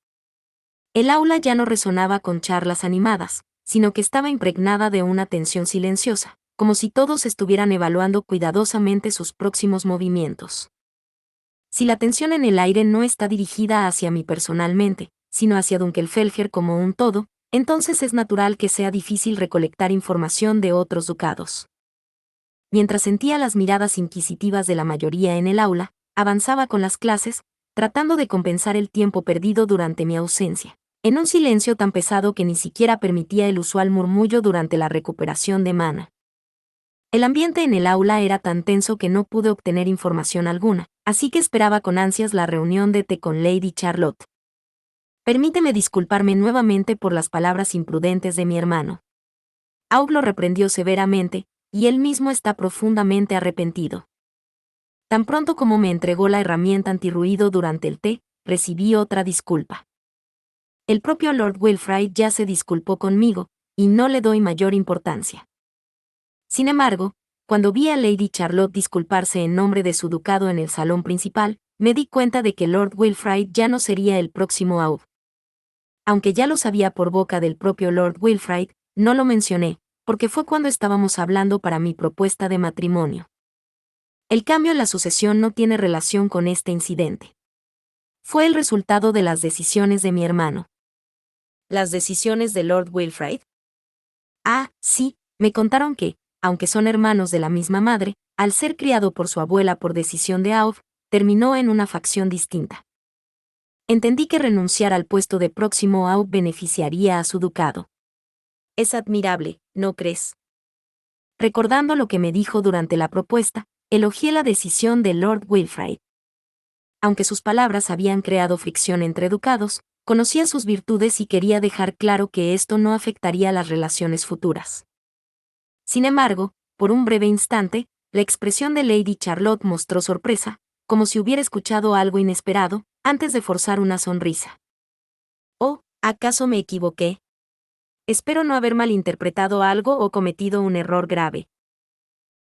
El aula ya no resonaba con charlas animadas, sino que estaba impregnada de una tensión silenciosa, como si todos estuvieran evaluando cuidadosamente sus próximos movimientos. Si la tensión en el aire no está dirigida hacia mí personalmente, sino hacia Dunkelfelger como un todo, entonces es natural que sea difícil recolectar información de otros ducados. Mientras sentía las miradas inquisitivas de la mayoría en el aula, avanzaba con las clases, tratando de compensar el tiempo perdido durante mi ausencia, en un silencio tan pesado que ni siquiera permitía el usual murmullo durante la recuperación de mana. El ambiente en el aula era tan tenso que no pude obtener información alguna, así que esperaba con ansias la reunión de té con Lady Charlotte. Permíteme disculparme nuevamente por las palabras imprudentes de mi hermano. Aug lo reprendió severamente, y él mismo está profundamente arrepentido. Tan pronto como me entregó la herramienta antirruido durante el té, recibí otra disculpa. El propio Lord Wilfrid ya se disculpó conmigo, y no le doy mayor importancia. Sin embargo, cuando vi a Lady Charlotte disculparse en nombre de su ducado en el salón principal, me di cuenta de que Lord Wilfrid ya no sería el próximo Aug. Aunque ya lo sabía por boca del propio Lord Wilfrid, no lo mencioné, porque fue cuando estábamos hablando para mi propuesta de matrimonio. El cambio en la sucesión no tiene relación con este incidente. Fue el resultado de las decisiones de mi hermano. ¿Las decisiones de Lord Wilfrid? Ah, sí, me contaron que, aunque son hermanos de la misma madre, al ser criado por su abuela por decisión de Aud, terminó en una facción distinta. Entendí que renunciar al puesto de próximo Aud beneficiaría a su ducado. Es admirable, ¿no crees? Recordando lo que me dijo durante la propuesta, elogié la decisión de Lord Wilfrid. Aunque sus palabras habían creado fricción entre ducados, conocía sus virtudes y quería dejar claro que esto no afectaría las relaciones futuras. Sin embargo, por un breve instante, la expresión de Lady Charlotte mostró sorpresa, como si hubiera escuchado algo inesperado, antes de forzar una sonrisa. ¿Oh, acaso me equivoqué? Espero no haber malinterpretado algo o cometido un error grave.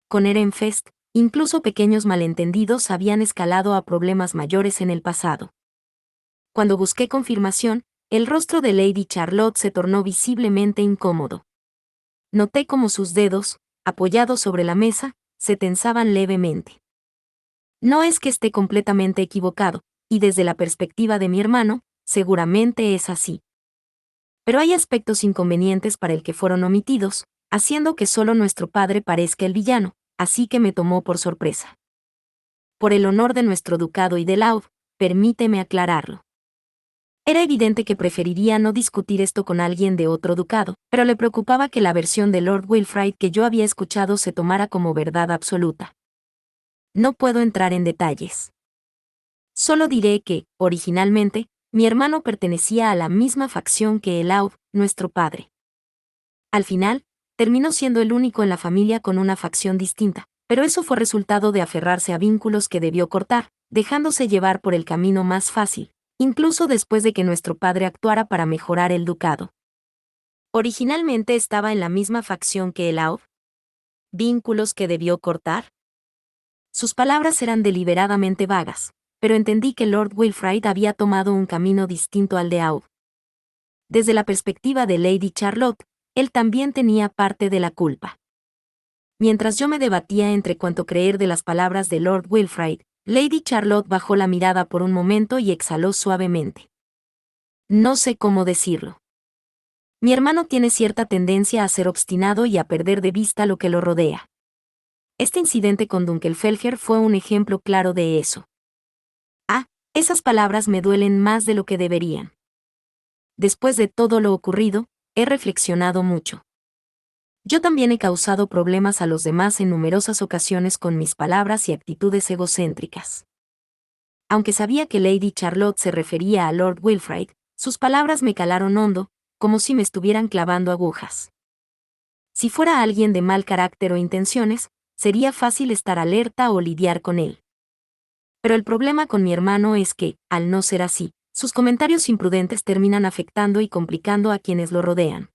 Con Ehrenfest, incluso pequeños malentendidos habían escalado a problemas mayores en el pasado. Cuando busqué confirmación, el rostro de Lady Charlotte se tornó visiblemente incómodo. Noté cómo sus dedos, apoyados sobre la mesa, se tensaban levemente. No es que esté completamente equivocado, y desde la perspectiva de mi hermano, seguramente es así. Pero hay aspectos inconvenientes para el que fueron omitidos, haciendo que solo nuestro padre parezca el villano, así que me tomó por sorpresa. Por el honor de nuestro ducado y de Laud, permíteme aclararlo. Era evidente que preferiría no discutir esto con alguien de otro ducado, pero le preocupaba que la versión de Lord Wilfrid que yo había escuchado se tomara como verdad absoluta. No puedo entrar en detalles. Solo diré que, originalmente, mi hermano pertenecía a la misma facción que Laud, nuestro padre. Al final, terminó siendo el único en la familia con una facción distinta, pero eso fue resultado de aferrarse a vínculos que debió cortar, dejándose llevar por el camino más fácil, incluso después de que nuestro padre actuara para mejorar el ducado. ¿Originalmente estaba en la misma facción que Laud? ¿Vínculos que debió cortar? Sus palabras eran deliberadamente vagas, pero entendí que Lord Wilfrid había tomado un camino distinto al de Aud. Desde la perspectiva de Lady Charlotte, él también tenía parte de la culpa. Mientras yo me debatía entre cuánto creer de las palabras de Lord Wilfrid, Lady Charlotte bajó la mirada por un momento y exhaló suavemente. No sé cómo decirlo. Mi hermano tiene cierta tendencia a ser obstinado y a perder de vista lo que lo rodea. Este incidente con Dunkelfelger fue un ejemplo claro de eso. Ah, esas palabras me duelen más de lo que deberían. Después de todo lo ocurrido, he reflexionado mucho. Yo también he causado problemas a los demás en numerosas ocasiones con mis palabras y actitudes egocéntricas. Aunque sabía que Lady Charlotte se refería a Lord Wilfrid, sus palabras me calaron hondo, como si me estuvieran clavando agujas. Si fuera alguien de mal carácter o intenciones, sería fácil estar alerta o lidiar con él. Pero el problema con mi hermano es que, al no ser así, sus comentarios imprudentes terminan afectando y complicando a quienes lo rodean.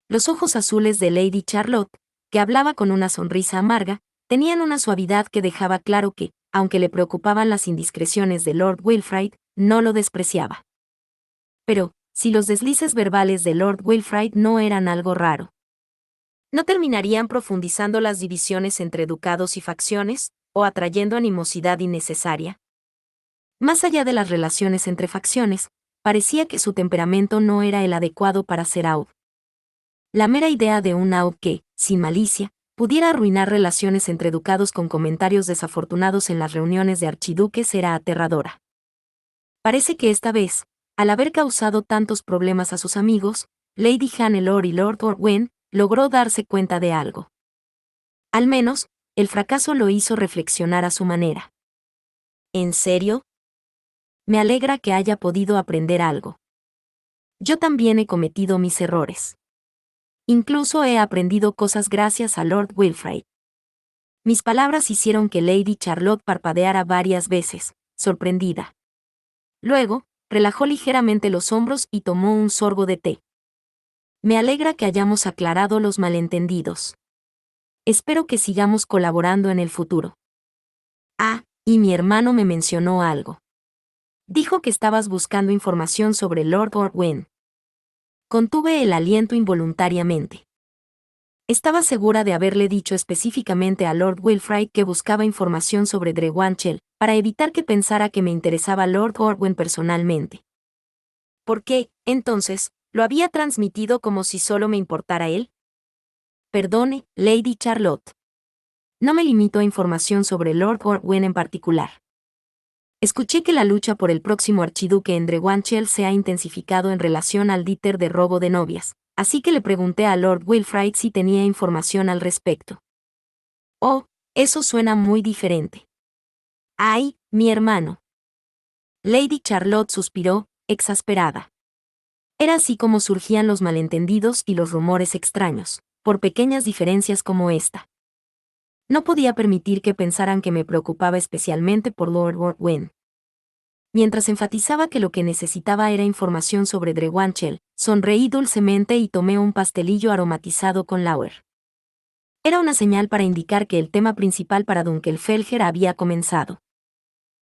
Los ojos azules de Lady Charlotte, que hablaba con una sonrisa amarga, tenían una suavidad que dejaba claro que, aunque le preocupaban las indiscreciones de Lord Wilfrid, no lo despreciaba. Pero, si los deslices verbales de Lord Wilfrid no eran algo raro, ¿no terminarían profundizando las divisiones entre ducados y facciones, o atrayendo animosidad innecesaria? Más allá de las relaciones entre facciones, parecía que su temperamento no era el adecuado para ser Aud. La mera idea de un Aud que, sin malicia, pudiera arruinar relaciones entre ducados con comentarios desafortunados en las reuniones de archiduques era aterradora. Parece que esta vez, al haber causado tantos problemas a sus amigos, Lady Hannelore y Lord Orwen, logró darse cuenta de algo. Al menos, el fracaso lo hizo reflexionar a su manera. ¿En serio? Me alegra que haya podido aprender algo. Yo también he cometido mis errores. Incluso he aprendido cosas gracias a Lord Wilfrid. Mis palabras hicieron que Lady Charlotte parpadeara varias veces, sorprendida. Luego, relajó ligeramente los hombros y tomó un sorbo de té. Me alegra que hayamos aclarado los malentendidos. Espero que sigamos colaborando en el futuro. Ah, y mi hermano me mencionó algo. Dijo que estabas buscando información sobre Lord Orwen. Contuve el aliento involuntariamente. Estaba segura de haberle dicho específicamente a Lord Wilfrid que buscaba información sobre Drewanchel, para evitar que pensara que me interesaba Lord Orwen personalmente. ¿Por qué, entonces, lo había transmitido como si solo me importara él? Perdone, Lady Charlotte. No me limito a información sobre Lord Orwen en particular. Escuché que la lucha por el próximo archiduque en Drewanchel se ha intensificado en relación al díter de robo de novias, así que le pregunté a Lord Wilfrid si tenía información al respecto. Oh, eso suena muy diferente. ¡Ay, mi hermano! Lady Charlotte suspiró, exasperada. Era así como surgían los malentendidos y los rumores extraños, por pequeñas diferencias como esta. No podía permitir que pensaran que me preocupaba especialmente por Lord Orwen. Mientras enfatizaba que lo que necesitaba era información sobre Drewanchel, sonreí dulcemente y tomé un pastelillo aromatizado con lauer. Era una señal para indicar que el tema principal para Dunkelfelger había comenzado.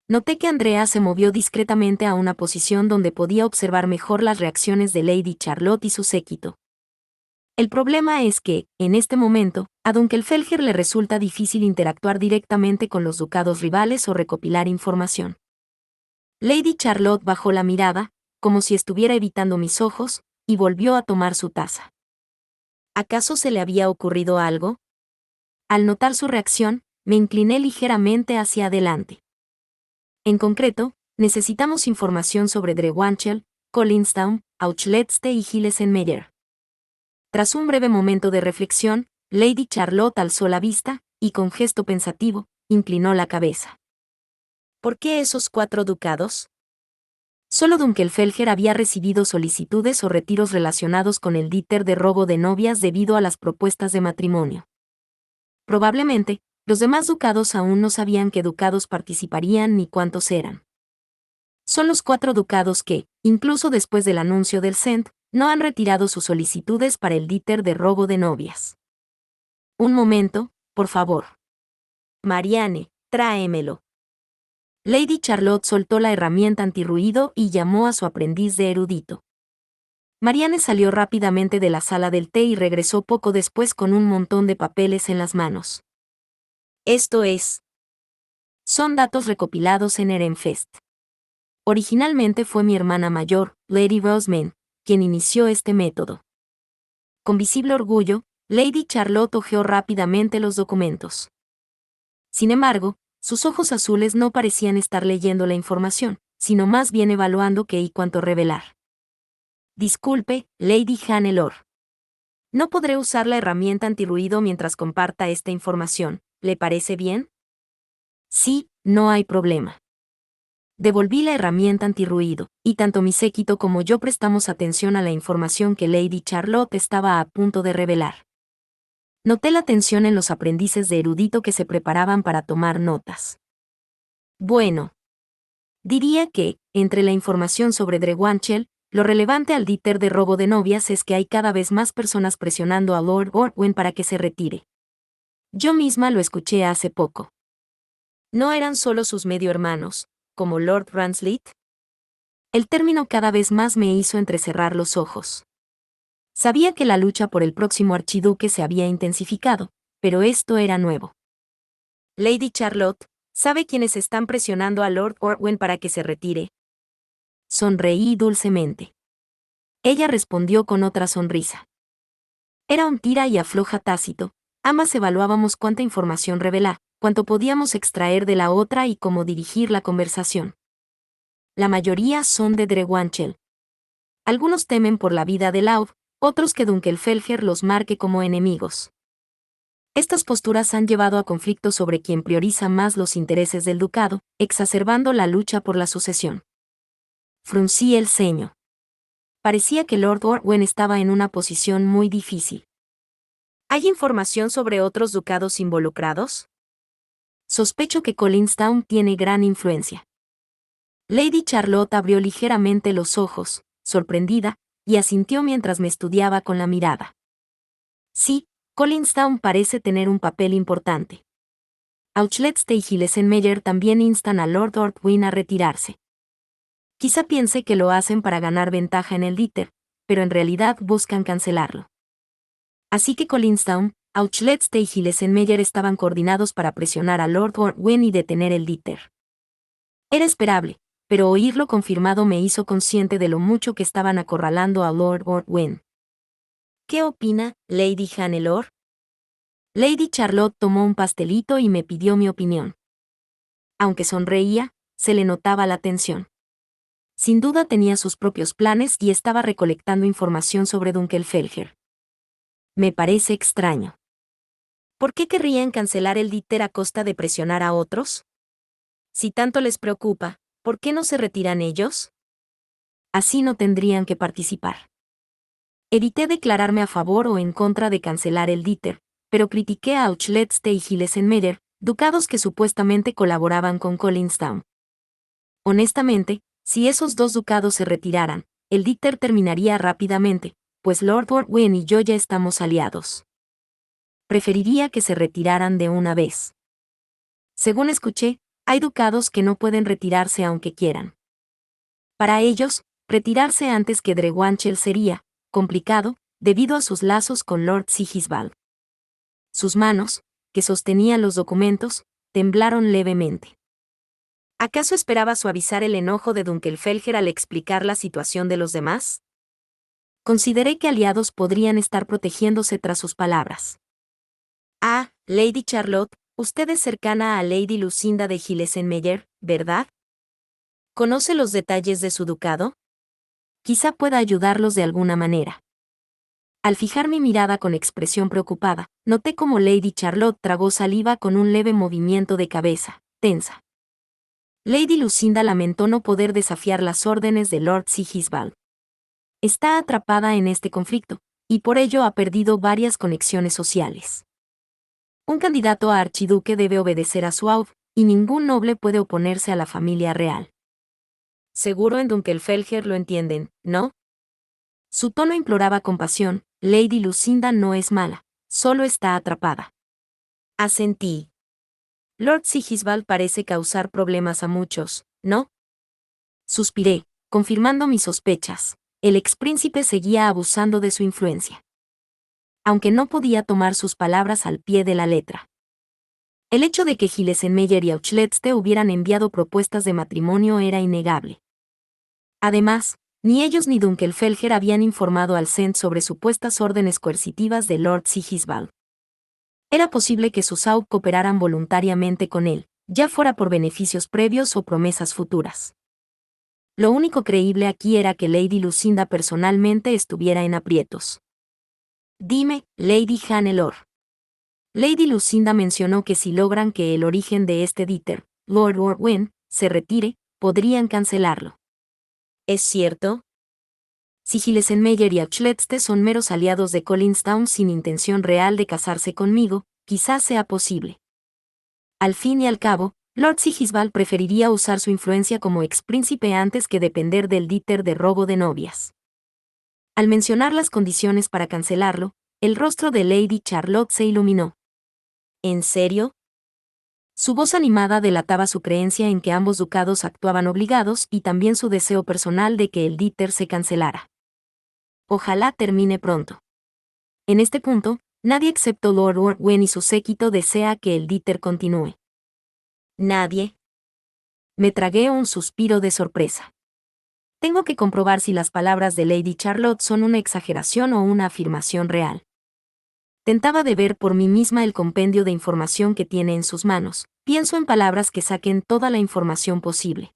Noté que Andrea se movió discretamente a una posición donde podía observar mejor las reacciones de Lady Charlotte y su séquito. El problema es que, en este momento, a Dunkelfelger le resulta difícil interactuar directamente con los ducados rivales o recopilar información. Lady Charlotte bajó la mirada, como si estuviera evitando mis ojos, y volvió a tomar su taza. ¿Acaso se le había ocurrido algo? Al notar su reacción, me incliné ligeramente hacia adelante. En concreto, necesitamos información sobre Drewanchel, Collinstown, Auchletste y Hillesenmeyer. Tras un breve momento de reflexión, Lady Charlotte alzó la vista, y con gesto pensativo, inclinó la cabeza. ¿Por qué esos 4 ducados? Solo Dunkelfelger había recibido solicitudes o retiros relacionados con el díter de robo de novias debido a las propuestas de matrimonio. Probablemente, los demás ducados aún no sabían qué ducados participarían ni cuántos eran. Son los 4 ducados que, incluso después del anuncio del Cent, no han retirado sus solicitudes para el díter de robo de novias. Un momento, por favor. Marianne, tráemelo. Lady Charlotte soltó la herramienta antirruido y llamó a su aprendiz de erudito. Marianne salió rápidamente de la sala del té y regresó poco después con un montón de papeles en las manos. Esto es. Son datos recopilados en Ehrenfest. Originalmente fue mi hermana mayor, Lady Rosamund, quien inició este método. Con visible orgullo, Lady Charlotte hojeó rápidamente los documentos. Sin embargo, sus ojos azules no parecían estar leyendo la información, sino más bien evaluando qué y cuánto revelar. Disculpe, Lady Hannelore. No podré usar la herramienta antirruido mientras comparta esta información, ¿le parece bien? Sí, no hay problema. Devolví la herramienta antirruido, y tanto mi séquito como yo prestamos atención a la información que Lady Charlotte estaba a punto de revelar. Noté la tensión en los aprendices de erudito que se preparaban para tomar notas. Bueno, diría que, entre la información sobre Drewanchel, lo relevante al díter de robo de novias es que hay cada vez más personas presionando a Lord Orwyn para que se retire. Yo misma lo escuché hace poco. ¿No eran solo sus medio hermanos, como Lord Ransleigh? El término cada vez más me hizo entrecerrar los ojos. Sabía que la lucha por el próximo archiduque se había intensificado, pero esto era nuevo. Lady Charlotte, ¿sabe quiénes están presionando a Lord Orwyn para que se retire? Sonreí dulcemente. Ella respondió con otra sonrisa. Era un tira y afloja tácito. Ambas evaluábamos cuánta información revelar, cuánto podíamos extraer de la otra y cómo dirigir la conversación. La mayoría son de Drewanchel. Algunos temen por la vida de Laud, otros que Dunkelfelger los marque como enemigos. Estas posturas han llevado a conflictos sobre quién prioriza más los intereses del ducado, exacerbando la lucha por la sucesión. Fruncí el ceño. Parecía que Lord Orwyn estaba en una posición muy difícil. ¿Hay información sobre otros ducados involucrados? Sospecho que Collinstown tiene gran influencia. Lady Charlotte abrió ligeramente los ojos, sorprendida, y asintió mientras me estudiaba con la mirada. Sí, Collinstown parece tener un papel importante. Auchletste y Gillesenmeyer también instan a Lord Orwyn a retirarse. Quizá piense que lo hacen para ganar ventaja en el díter, pero en realidad buscan cancelarlo. Así que Collinstown, Auchletste y Gillesenmeyer estaban coordinados para presionar a Lord Orwyn y detener el díter. Era esperable, pero oírlo confirmado me hizo consciente de lo mucho que estaban acorralando a Lord Orwyn. ¿Qué opina, Lady Hannelore? Lady Charlotte tomó un pastelito y me pidió mi opinión. Aunque sonreía, se le notaba la tensión. Sin duda tenía sus propios planes y estaba recolectando información sobre Dunkelfelger. Me parece extraño. ¿Por qué querrían cancelar el díter a costa de presionar a otros? Si tanto les preocupa, ¿por qué no se retiran ellos? Así no tendrían que participar. Evité declararme a favor o en contra de cancelar el díter, pero critiqué a Auchletste y Gillesenmeyer, ducados que supuestamente colaboraban con Collinstown. Honestamente, si esos dos ducados se retiraran, el díter terminaría rápidamente, pues Lord Orwyn y yo ya estamos aliados. Preferiría que se retiraran de una vez. Según escuché, hay ducados que no pueden retirarse aunque quieran. Para ellos, retirarse antes que Drewanchel sería complicado, debido a sus lazos con Lord Sigisbald. Sus manos, que sostenían los documentos, temblaron levemente. ¿Acaso esperaba suavizar el enojo de Dunkelfelger al explicar la situación de los demás? Consideré que aliados podrían estar protegiéndose tras sus palabras. Ah, Lady Charlotte, usted es cercana a Lady Lucinda de Gillesenmeyer, ¿verdad? ¿Conoce los detalles de su ducado? Quizá pueda ayudarlos de alguna manera. Al fijar mi mirada con expresión preocupada, noté cómo Lady Charlotte tragó saliva con un leve movimiento de cabeza, tensa. Lady Lucinda lamentó no poder desafiar las órdenes de Lord Sigisbald. Está atrapada en este conflicto, y por ello ha perdido varias conexiones sociales. Un candidato a archiduque debe obedecer a su aud, y ningún noble puede oponerse a la familia real. Seguro en Dunkelfelger lo entienden, ¿no? Su tono imploraba compasión. Lady Lucinda no es mala, solo está atrapada. Asentí. Lord Sigisbald parece causar problemas a muchos, ¿no? Suspiré, confirmando mis sospechas. El expríncipe seguía abusando de su influencia. Aunque no podía tomar sus palabras al pie de la letra. El hecho de que Gillesenmeyer y Auchletste hubieran enviado propuestas de matrimonio era innegable. Además, ni ellos ni Dunkelfelger habían informado al Cent sobre supuestas órdenes coercitivas de Lord Sigisbald. Era posible que sus AUB cooperaran voluntariamente con él, ya fuera por beneficios previos o promesas futuras. Lo único creíble aquí era que Lady Lucinda personalmente estuviera en aprietos. Dime, Lady Hannelore. Lady Lucinda mencionó que si logran que el origen de este díter, Lord Orwyn, se retire, podrían cancelarlo. ¿Es cierto? Si Gillesenmeyer y Auchletste son meros aliados de Collinstown sin intención real de casarse conmigo, quizás sea posible. Al fin y al cabo, Lord Sigisbald preferiría usar su influencia como expríncipe antes que depender del Dieter de robo de novias. Al mencionar las condiciones para cancelarlo, el rostro de Lady Charlotte se iluminó. ¿En serio? Su voz animada delataba su creencia en que ambos ducados actuaban obligados y también su deseo personal de que el Dieter se cancelara. Ojalá termine pronto. En este punto, nadie excepto Lord Orwen y su séquito desea que el Dieter continúe. ¿Nadie? Me tragué un suspiro de sorpresa. Tengo que comprobar si las palabras de Lady Charlotte son una exageración o una afirmación real. Tentaba de ver por mí misma el compendio de información que tiene en sus manos. Pienso en palabras que saquen toda la información posible.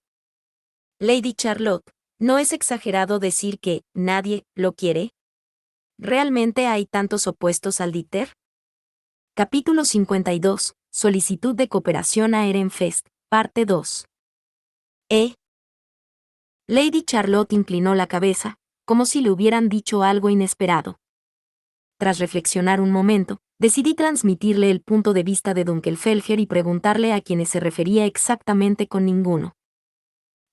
Lady Charlotte, ¿no es exagerado decir que nadie lo quiere? ¿Realmente hay tantos opuestos al Dieter? Capítulo 52. Solicitud de cooperación a Ehrenfest, parte 2. Lady Charlotte inclinó la cabeza, como si le hubieran dicho algo inesperado. Tras reflexionar un momento, decidí transmitirle el punto de vista de Dunkelfelger y preguntarle a quienes se refería exactamente con ninguno.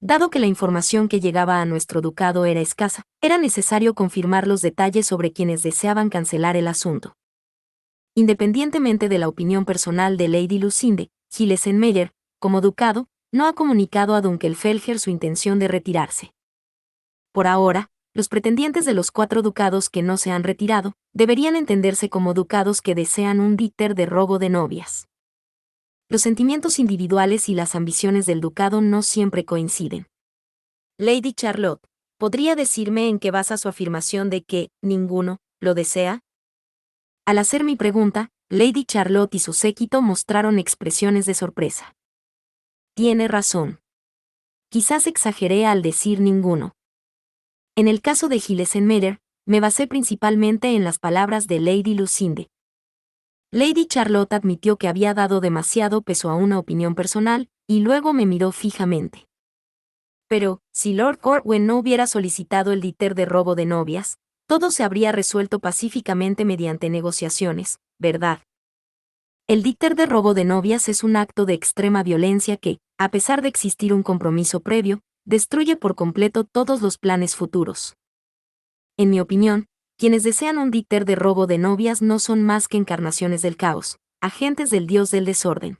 Dado que la información que llegaba a nuestro ducado era escasa, era necesario confirmar los detalles sobre quienes deseaban cancelar el asunto. Independientemente de la opinión personal de Lady Lucinde, Hillesenmeyer, como ducado, no ha comunicado a Dunkelfelger su intención de retirarse. Por ahora, los pretendientes de los 4 ducados que no se han retirado, deberían entenderse como ducados que desean un Dieter de robo de novias. Los sentimientos individuales y las ambiciones del ducado no siempre coinciden. Lady Charlotte, ¿podría decirme en qué basa su afirmación de que ninguno lo desea? Al hacer mi pregunta, Lady Charlotte y su séquito mostraron expresiones de sorpresa. Tiene razón. Quizás exageré al decir ninguno. En el caso de Hillesenmeyer, me basé principalmente en las palabras de Lady Lucinde. Lady Charlotte admitió que había dado demasiado peso a una opinión personal, y luego me miró fijamente. Pero, si Lord Orwen no hubiera solicitado el Dieter de robo de novias, todo se habría resuelto pacíficamente mediante negociaciones, ¿verdad? El Dieter de robo de novias es un acto de extrema violencia que, a pesar de existir un compromiso previo, destruye por completo todos los planes futuros. En mi opinión, quienes desean un Dieter de robo de novias no son más que encarnaciones del caos, agentes del dios del desorden.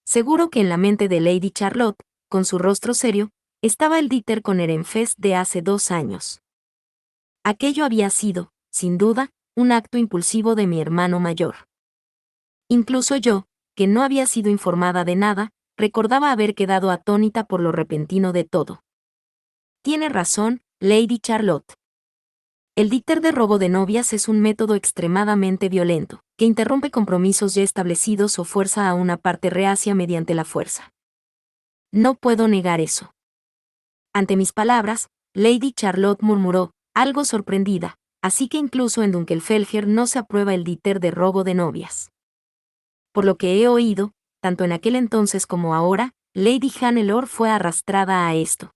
Seguro que en la mente de Lady Charlotte, con su rostro serio, estaba el Dieter con Ehrenfest de hace 2 años. Aquello había sido, sin duda, un acto impulsivo de mi hermano mayor. Incluso yo, que no había sido informada de nada, recordaba haber quedado atónita por lo repentino de todo. Tiene razón, Lady Charlotte. El Dieter de robo de novias es un método extremadamente violento, que interrumpe compromisos ya establecidos o fuerza a una parte reacia mediante la fuerza. No puedo negar eso. Ante mis palabras, Lady Charlotte murmuró, algo sorprendida, así que incluso en Dunkelfelger no se aprueba el Dieter de robo de novias. Por lo que he oído, tanto en aquel entonces como ahora, Lady Hannelore fue arrastrada a esto.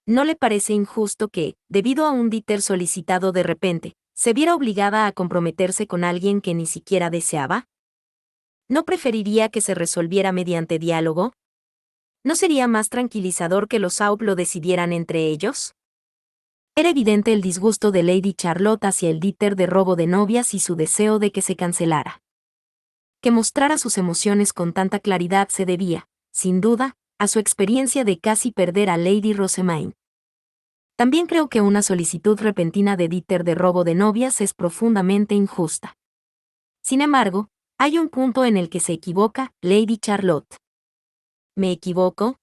¿No le parece injusto que, debido a un Dieter solicitado de repente, se viera obligada a comprometerse con alguien que ni siquiera deseaba? ¿No preferiría que se resolviera mediante diálogo? ¿No sería más tranquilizador que los Aup lo decidieran entre ellos? Era evidente el disgusto de Lady Charlotte hacia el Dieter de robo de novias y su deseo de que se cancelara. Que mostrara sus emociones con tanta claridad se debía, sin duda, a su experiencia de casi perder a Lady Rosemaine. También creo que una solicitud repentina de Dieter de robo de novias es profundamente injusta. Sin embargo, hay un punto en el que se equivoca Lady Charlotte. ¿Me equivoco?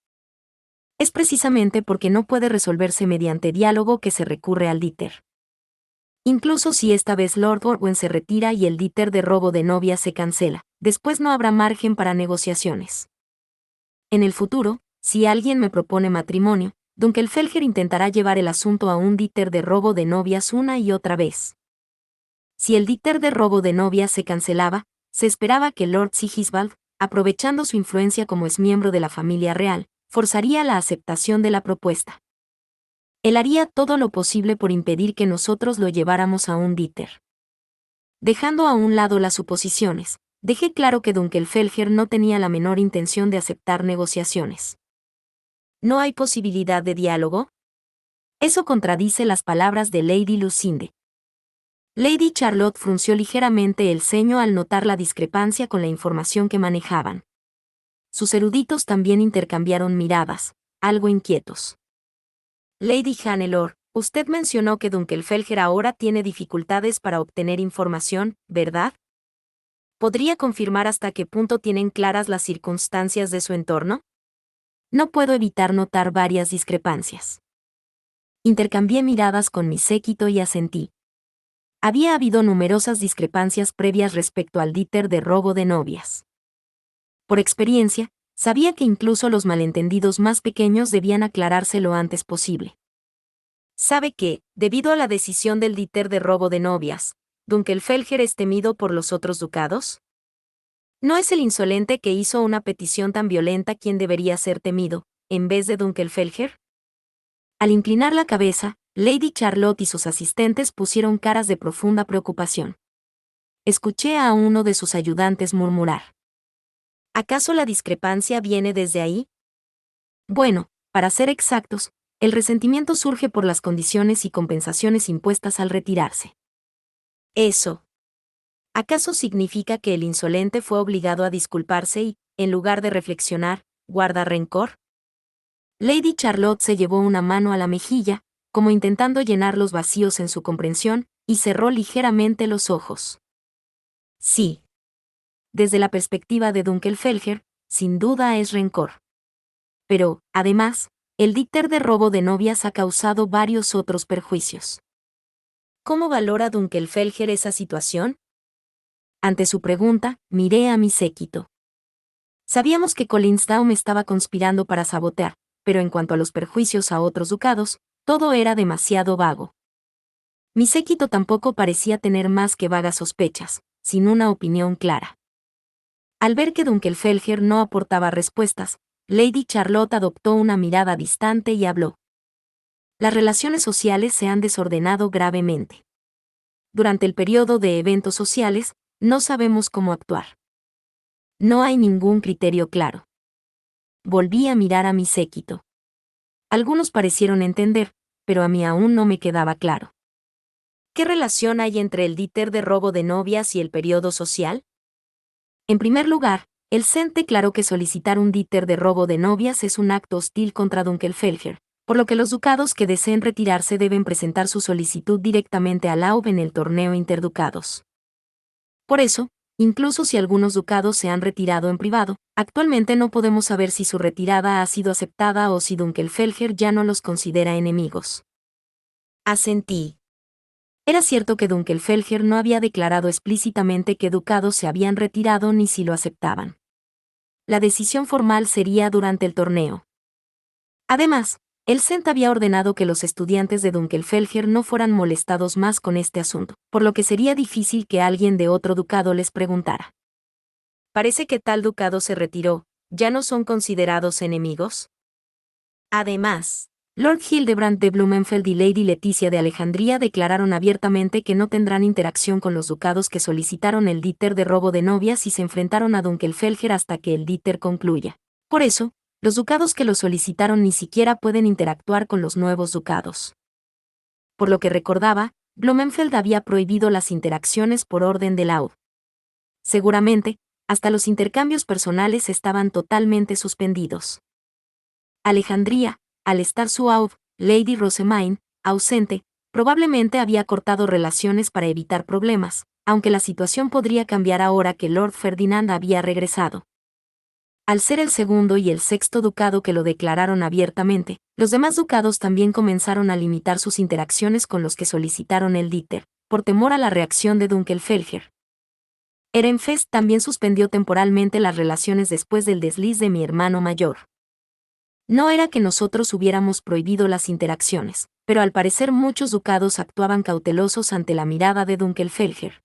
Es precisamente porque no puede resolverse mediante diálogo que se recurre al Dieter. Incluso si esta vez Lord Orwen se retira y el Dieter de robo de novias se cancela, después no habrá margen para negociaciones. En el futuro, si alguien me propone matrimonio, Dunkelfelger intentará llevar el asunto a un Dieter de robo de novias una y otra vez. Si el Dieter de robo de novias se cancelaba, se esperaba que Lord Sigisbald, aprovechando su influencia como es miembro de la familia real, forzaría la aceptación de la propuesta. Él haría todo lo posible por impedir que nosotros lo lleváramos a un Dieter. Dejando a un lado las suposiciones, Dejé claro que Dunkelfelger no tenía la menor intención de aceptar negociaciones. ¿No hay posibilidad de diálogo? Eso contradice las palabras de Lady Lucinde. Lady Charlotte frunció ligeramente el ceño al notar la discrepancia con la información que manejaban. Sus eruditos también intercambiaron miradas, algo inquietos. Lady Hannelore, usted mencionó que Dunkelfelger ahora tiene dificultades para obtener información, ¿verdad? ¿Podría confirmar hasta qué punto tienen claras las circunstancias de su entorno? No puedo evitar notar varias discrepancias. Intercambié miradas con mi séquito y asentí. Había habido numerosas discrepancias previas respecto al díter de robo de novias. Por experiencia, sabía que incluso los malentendidos más pequeños debían aclararse lo antes posible. Sabe que, debido a la decisión del díter de robo de novias, Dunkelfelger es temido por los otros ducados. ¿No es el insolente que hizo una petición tan violenta quien debería ser temido, en vez de Dunkelfelger? Al inclinar la cabeza, Lady Charlotte y sus asistentes pusieron caras de profunda preocupación. Escuché a uno de sus ayudantes murmurar. ¿Acaso la discrepancia viene desde ahí? Bueno, para ser exactos, el resentimiento surge por las condiciones y compensaciones impuestas al retirarse. Eso. ¿Acaso significa que el insolente fue obligado a disculparse y, en lugar de reflexionar, guarda rencor? Lady Charlotte se llevó una mano a la mejilla, como intentando llenar los vacíos en su comprensión, y cerró ligeramente los ojos. Sí. Desde la perspectiva de Dunkelfelger, sin duda es rencor. Pero, además, el díter de robo de novias ha causado varios otros perjuicios. ¿Cómo valora Dunkelfelger esa situación? Ante su pregunta, miré a mi séquito. Sabíamos que Collinsdown estaba conspirando para sabotear, pero en cuanto a los perjuicios a otros ducados, todo era demasiado vago. Mi séquito tampoco parecía tener más que vagas sospechas, sin una opinión clara. Al ver que Dunkelfelger no aportaba respuestas, Lady Charlotte adoptó una mirada distante y habló. Las relaciones sociales se han desordenado gravemente. Durante el periodo de eventos sociales, no sabemos cómo actuar. No hay ningún criterio claro. Volví a mirar a mi séquito. Algunos parecieron entender, pero a mí aún no me quedaba claro. ¿Qué relación hay entre el díter de robo de novias y el periodo social? En primer lugar, el CEN declaró que solicitar un díter de robo de novias es un acto hostil contra Dunkelfelger, por lo que los ducados que deseen retirarse deben presentar su solicitud directamente a Laub en el torneo interducados. Por eso, incluso si algunos ducados se han retirado en privado, actualmente no podemos saber si su retirada ha sido aceptada o si Dunkelfelger ya no los considera enemigos. Asentí. Era cierto que Dunkelfelger no había declarado explícitamente que ducados se habían retirado ni si lo aceptaban. La decisión formal sería durante el torneo. Además, el CENT había ordenado que los estudiantes de Dunkelfelger no fueran molestados más con este asunto, por lo que sería difícil que alguien de otro ducado les preguntara. Parece que tal ducado se retiró, ¿ya no son considerados enemigos? Además, Lord Hildebrand de Blumenfeld y Lady Leticia de Alejandría declararon abiertamente que no tendrán interacción con los ducados que solicitaron el díter de robo de novias y se enfrentaron a Dunkelfelger hasta que el díter concluya. Por eso, los ducados que lo solicitaron ni siquiera pueden interactuar con los nuevos ducados. Por lo que recordaba, Blumenfeld había prohibido las interacciones por orden de Laud. Seguramente, hasta los intercambios personales estaban totalmente suspendidos. Alejandría, al estar su Aub, Lady Rosemaine, ausente, probablemente había cortado relaciones para evitar problemas, aunque la situación podría cambiar ahora que Lord Ferdinand había regresado. Al ser el segundo y el sexto ducado que lo declararon abiertamente, los demás ducados también comenzaron a limitar sus interacciones con los que solicitaron el díter, por temor a la reacción de Dunkelfelger. Ehrenfest también suspendió temporalmente las relaciones después del desliz de mi hermano mayor. No era que nosotros hubiéramos prohibido las interacciones, pero al parecer muchos ducados actuaban cautelosos ante la mirada de Dunkelfelger.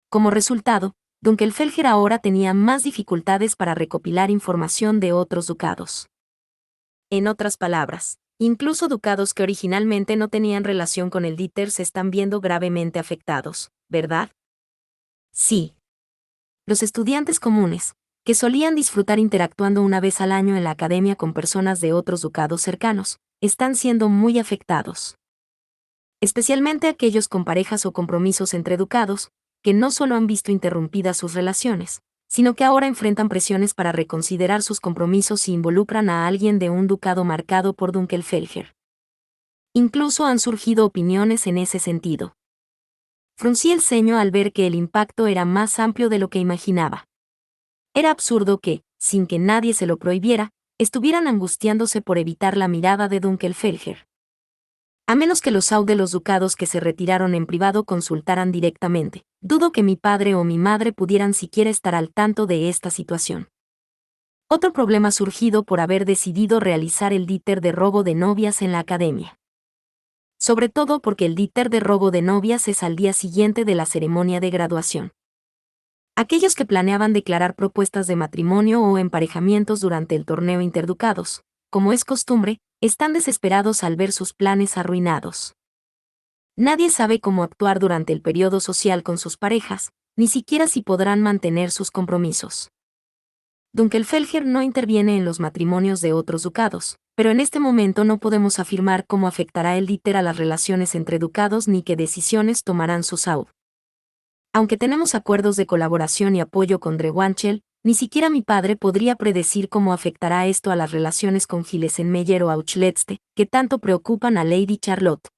Como resultado, Dunkelfelger ahora tenía más dificultades para recopilar información de otros ducados. En otras palabras, incluso ducados que originalmente no tenían relación con el díter se están viendo gravemente afectados, ¿verdad? Sí. Los estudiantes comunes, que solían disfrutar interactuando una vez al año en la academia con personas de otros ducados cercanos, están siendo muy afectados. Especialmente aquellos con parejas o compromisos entre ducados, que no solo han visto interrumpidas sus relaciones, sino que ahora enfrentan presiones para reconsiderar sus compromisos si involucran a alguien de un ducado marcado por Dunkelfelger. Incluso han surgido opiniones en ese sentido. Fruncí el ceño al ver que el impacto era más amplio de lo que imaginaba. Era absurdo que, sin que nadie se lo prohibiera, estuvieran angustiándose por evitar la mirada de Dunkelfelger. A menos que los de los ducados que se retiraron en privado consultaran directamente, dudo que mi padre o mi madre pudieran siquiera estar al tanto de esta situación. Otro problema surgido por haber decidido realizar el díter de robo de novias en la academia. Sobre todo porque el díter de robo de novias es al día siguiente de la ceremonia de graduación. Aquellos que planeaban declarar propuestas de matrimonio o emparejamientos durante el torneo interducados, como es costumbre, están desesperados al ver sus planes arruinados. Nadie sabe cómo actuar durante el periodo social con sus parejas, ni siquiera si podrán mantener sus compromisos. Dunkelfelger no interviene en los matrimonios de otros ducados, pero en este momento no podemos afirmar cómo afectará el díter a las relaciones entre ducados ni qué decisiones tomarán sus AUD. Aunque tenemos acuerdos de colaboración y apoyo con Drewanchel, ni siquiera mi padre podría predecir cómo afectará esto a las relaciones con Gilesen-Meyer o Auchletste, que tanto preocupan a Lady Charlotte.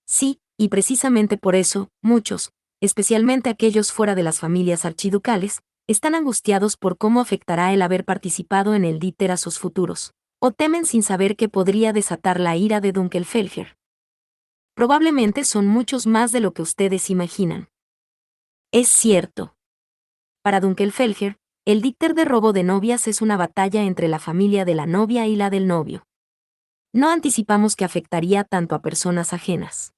Sí, y precisamente por eso, muchos, especialmente aquellos fuera de las familias archiducales, están angustiados por cómo afectará el haber participado en el díter a sus futuros, o temen sin saber que podría desatar la ira de Dunkelfelger. Probablemente son muchos más de lo que ustedes imaginan. Es cierto. Para Dunkelfelger, el díter de robo de novias es una batalla entre la familia de la novia y la del novio. No anticipamos que afectaría tanto a personas ajenas.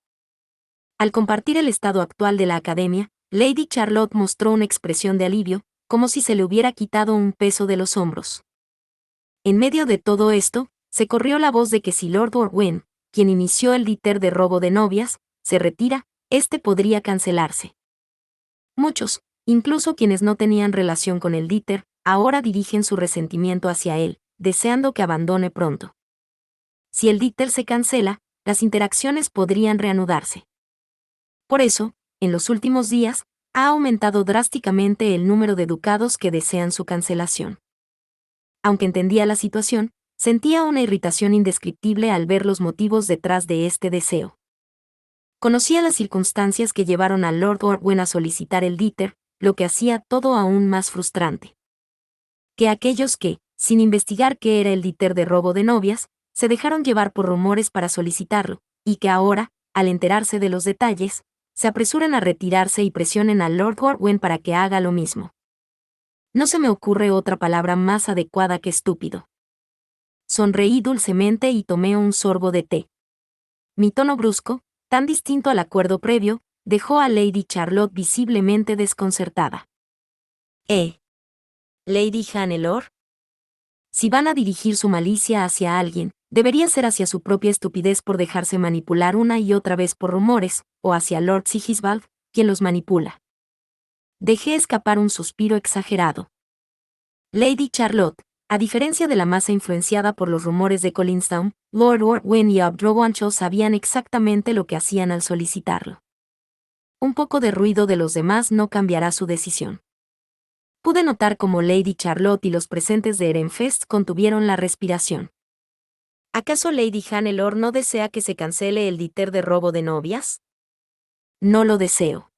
Al compartir el estado actual de la academia, Lady Charlotte mostró una expresión de alivio, como si se le hubiera quitado un peso de los hombros. En medio de todo esto, se corrió la voz de que si Lord Orwen, quien inició el díter de robo de novias, se retira, este podría cancelarse. Muchos, incluso quienes no tenían relación con el díter, ahora dirigen su resentimiento hacia él, deseando que abandone pronto. Si el díter se cancela, las interacciones podrían reanudarse. Por eso, en los últimos días, ha aumentado drásticamente el número de ducados que desean su cancelación. Aunque entendía la situación, sentía una irritación indescriptible al ver los motivos detrás de este deseo. Conocía las circunstancias que llevaron a Lord Orwen a solicitar el díter, lo que hacía todo aún más frustrante. Que aquellos que, sin investigar qué era el díter de robo de novias, se dejaron llevar por rumores para solicitarlo, y que ahora, al enterarse de los detalles, se apresuren a retirarse y presionen a Lord Orwen para que haga lo mismo. No se me ocurre otra palabra más adecuada que estúpido. Sonreí dulcemente y tomé un sorbo de té. Mi tono brusco, tan distinto al acuerdo previo, dejó a Lady Charlotte visiblemente desconcertada. ¿Lady Hannelore? Si van a dirigir su malicia hacia alguien, debería ser hacia su propia estupidez por dejarse manipular una y otra vez por rumores, o hacia Lord Sigisbald, quien los manipula. Dejé escapar un suspiro exagerado. Lady Charlotte, a diferencia de la masa influenciada por los rumores de Collinstown, Lord Orwen y Drewanchel sabían exactamente lo que hacían al solicitarlo. Un poco de ruido de los demás no cambiará su decisión. Pude notar cómo Lady Charlotte y los presentes de Ehrenfest contuvieron la respiración. ¿Acaso Lady Hannelore no desea que se cancele el díter de robo de novias? No lo deseo.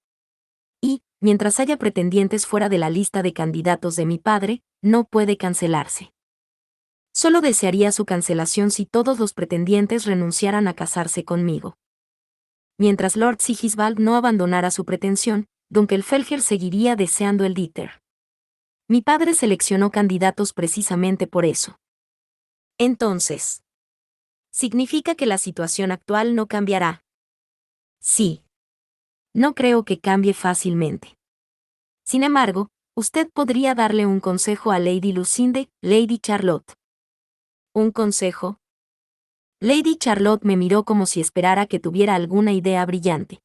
Y, mientras haya pretendientes fuera de la lista de candidatos de mi padre, no puede cancelarse. Solo desearía su cancelación si todos los pretendientes renunciaran a casarse conmigo. Mientras Lord Sigisbald no abandonara su pretensión, Dunkelfelger seguiría deseando el díter. Mi padre seleccionó candidatos precisamente por eso. Entonces, ¿significa que la situación actual no cambiará? Sí. No creo que cambie fácilmente. Sin embargo, usted podría darle un consejo a Lady Lucinde, Lady Charlotte. ¿Un consejo? Lady Charlotte me miró como si esperara que tuviera alguna idea brillante.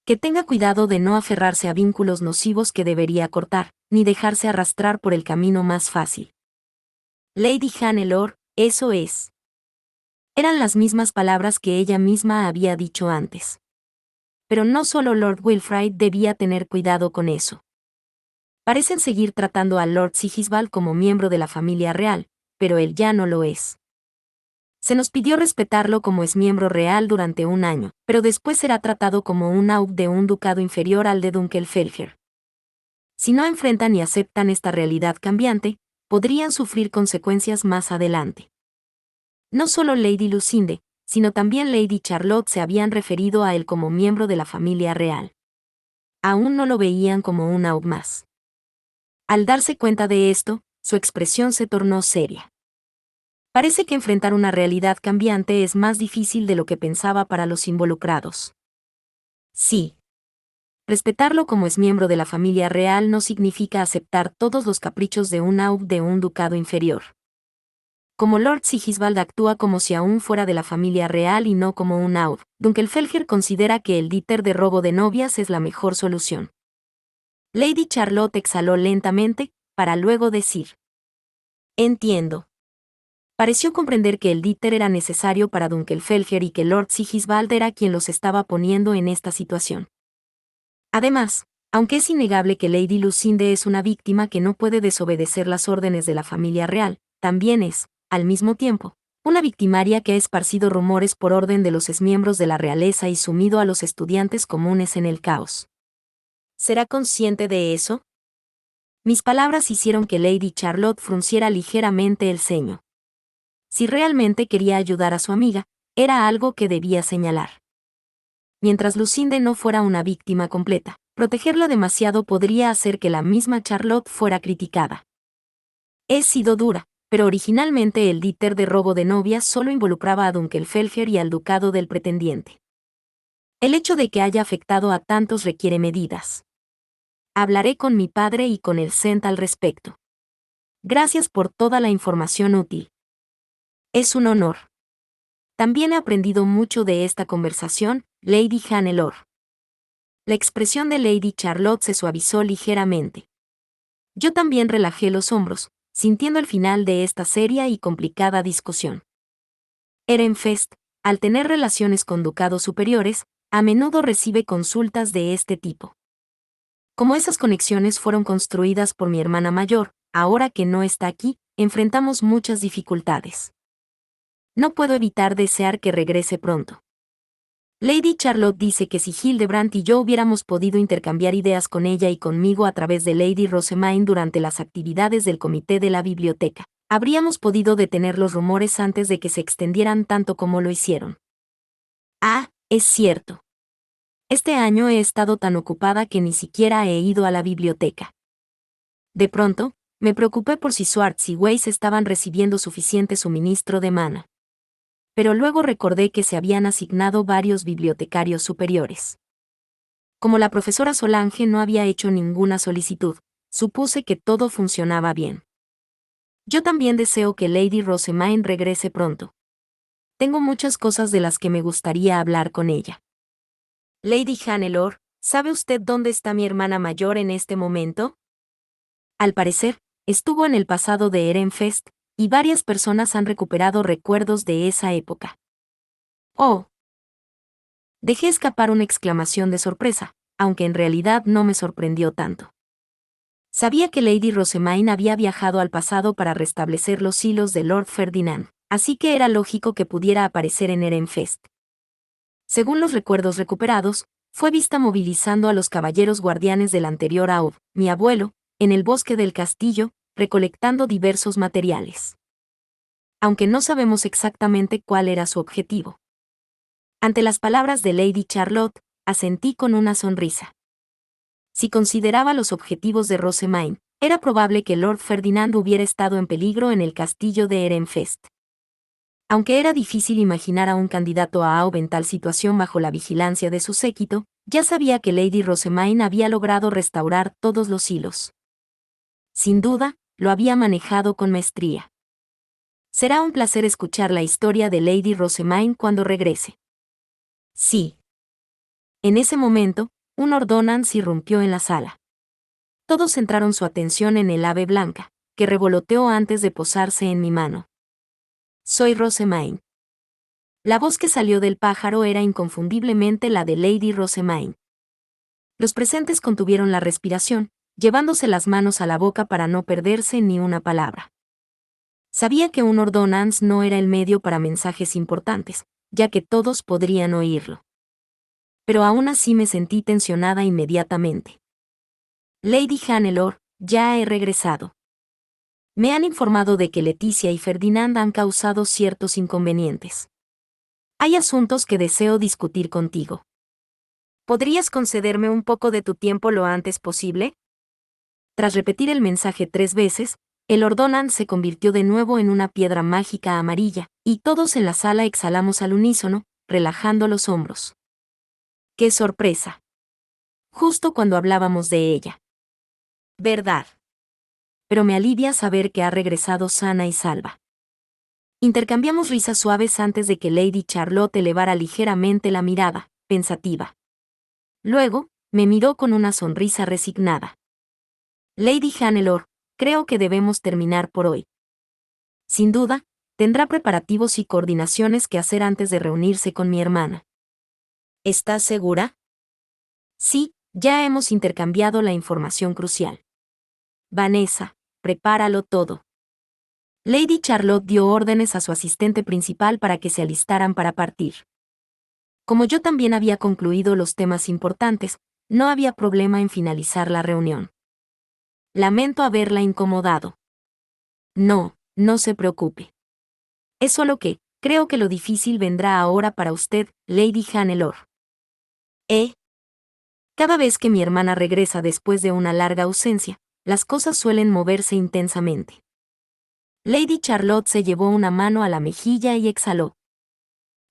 Que tenga cuidado de no aferrarse a vínculos nocivos que debería cortar, ni dejarse arrastrar por el camino más fácil. Lady Hannelore, eso es. Eran las mismas palabras que ella misma había dicho antes. Pero no solo Lord Wilfrid debía tener cuidado con eso. Parecen seguir tratando a Lord Sigisbald como miembro de la familia real, pero él ya no lo es. Se nos pidió respetarlo como es miembro real durante un año, pero después será tratado como un aub de un ducado inferior al de Dunkelfelger. Si no enfrentan y aceptan esta realidad cambiante, podrían sufrir consecuencias más adelante. No solo Lady Lucinde, sino también Lady Charlotte se habían referido a él como miembro de la familia real. Aún no lo veían como un aub más. Al darse cuenta de esto, su expresión se tornó seria. Parece que enfrentar una realidad cambiante es más difícil de lo que pensaba para los involucrados. Sí. Respetarlo como es miembro de la familia real no significa aceptar todos los caprichos de un aub de un ducado inferior. Como Lord Sigisbald actúa como si aún fuera de la familia real y no como un aub, Dunkelfelger considera que el díter de robo de novias es la mejor solución. Lady Charlotte exhaló lentamente, para luego decir: Entiendo. Pareció comprender que el díter era necesario para Dunkelfelger y que Lord Sigisbald era quien los estaba poniendo en esta situación. Además, aunque es innegable que Lady Lucinde es una víctima que no puede desobedecer las órdenes de la familia real, también es, al mismo tiempo, una victimaria que ha esparcido rumores por orden de los exmiembros de la realeza y sumido a los estudiantes comunes en el caos. ¿Será consciente de eso? Mis palabras hicieron que Lady Charlotte frunciera ligeramente el ceño. Si realmente quería ayudar a su amiga, era algo que debía señalar. Mientras Lucinde no fuera una víctima completa, protegerla demasiado podría hacer que la misma Charlotte fuera criticada. He sido dura, pero originalmente el díter de robo de novias solo involucraba a Dunkelfelger y al ducado del pretendiente. El hecho de que haya afectado a tantos requiere medidas. Hablaré con mi padre y con el Cent al respecto. Gracias por toda la información útil. Es un honor. También he aprendido mucho de esta conversación, Lady Hannelore. La expresión de Lady Charlotte se suavizó ligeramente. Yo también relajé los hombros, sintiendo el final de esta seria y complicada discusión. Ehrenfest, al tener relaciones con ducados superiores, a menudo recibe consultas de este tipo. Como esas conexiones fueron construidas por mi hermana mayor, ahora que no está aquí, enfrentamos muchas dificultades. No puedo evitar desear que regrese pronto. Lady Charlotte dice que si Hildebrandt y yo hubiéramos podido intercambiar ideas con ella y conmigo a través de Lady Rosemaine durante las actividades del comité de la biblioteca, habríamos podido detener los rumores antes de que se extendieran tanto como lo hicieron. Ah, es cierto. Este año he estado tan ocupada que ni siquiera he ido a la biblioteca. De pronto, me preocupé por si Swartz y Weiss estaban recibiendo suficiente suministro de mana. Pero luego recordé que se habían asignado varios bibliotecarios superiores. Como la profesora Solange no había hecho ninguna solicitud, supuse que todo funcionaba bien. Yo también deseo que Lady Rosemaine regrese pronto. Tengo muchas cosas de las que me gustaría hablar con ella. Lady Hannelore, ¿sabe usted dónde está mi hermana mayor en este momento? Al parecer, estuvo en el pasado de Ehrenfest, y varias personas han recuperado recuerdos de esa época. Oh. Dejé escapar una exclamación de sorpresa, aunque en realidad no me sorprendió tanto. Sabía que Lady Rosemaine había viajado al pasado para restablecer los hilos de Lord Ferdinand, así que era lógico que pudiera aparecer en Ehrenfest. Según los recuerdos recuperados, fue vista movilizando a los caballeros guardianes del anterior Aub, mi abuelo, en el bosque del castillo, recolectando diversos materiales. Aunque no sabemos exactamente cuál era su objetivo. Ante las palabras de Lady Charlotte, asentí con una sonrisa. Si consideraba los objetivos de Rosemaine, era probable que Lord Ferdinand hubiera estado en peligro en el castillo de Ehrenfest. Aunque era difícil imaginar a un candidato a Aub en tal situación bajo la vigilancia de su séquito, ya sabía que Lady Rosemaine había logrado restaurar todos los hilos. Sin duda, lo había manejado con maestría. Será un placer escuchar la historia de Lady Rosemaine cuando regrese. Sí. En ese momento, un ordonance irrumpió en la sala. Todos centraron su atención en el ave blanca, que revoloteó antes de posarse en mi mano. Soy Rosemaine. La voz que salió del pájaro era inconfundiblemente la de Lady Rosemaine. Los presentes contuvieron la respiración, llevándose las manos a la boca para no perderse ni una palabra. Sabía que un ordonance no era el medio para mensajes importantes, ya que todos podrían oírlo. Pero aún así me sentí tensionada inmediatamente. Lady Hannelore, ya he regresado. Me han informado de que Leticia y Ferdinand han causado ciertos inconvenientes. Hay asuntos que deseo discutir contigo. ¿Podrías concederme un poco de tu tiempo lo antes posible? Tras repetir el mensaje 3 veces, el ordonance se convirtió de nuevo en una piedra mágica amarilla, y todos en la sala exhalamos al unísono, relajando los hombros. ¡Qué sorpresa! Justo cuando hablábamos de ella. ¿Verdad? Pero me alivia saber que ha regresado sana y salva. Intercambiamos risas suaves antes de que Lady Charlotte elevara ligeramente la mirada, pensativa. Luego, me miró con una sonrisa resignada. Lady Hannelore, creo que debemos terminar por hoy. Sin duda, tendrá preparativos y coordinaciones que hacer antes de reunirse con mi hermana. ¿Estás segura? Sí, ya hemos intercambiado la información crucial. Vanessa, prepáralo todo. Lady Charlotte dio órdenes a su asistente principal para que se alistaran para partir. Como yo también había concluido los temas importantes, no había problema en finalizar la reunión. Lamento haberla incomodado. No, no se preocupe. Es solo que, creo que lo difícil vendrá ahora para usted, Lady Hannelore. Cada vez que mi hermana regresa después de una larga ausencia, las cosas suelen moverse intensamente. Lady Charlotte se llevó una mano a la mejilla y exhaló.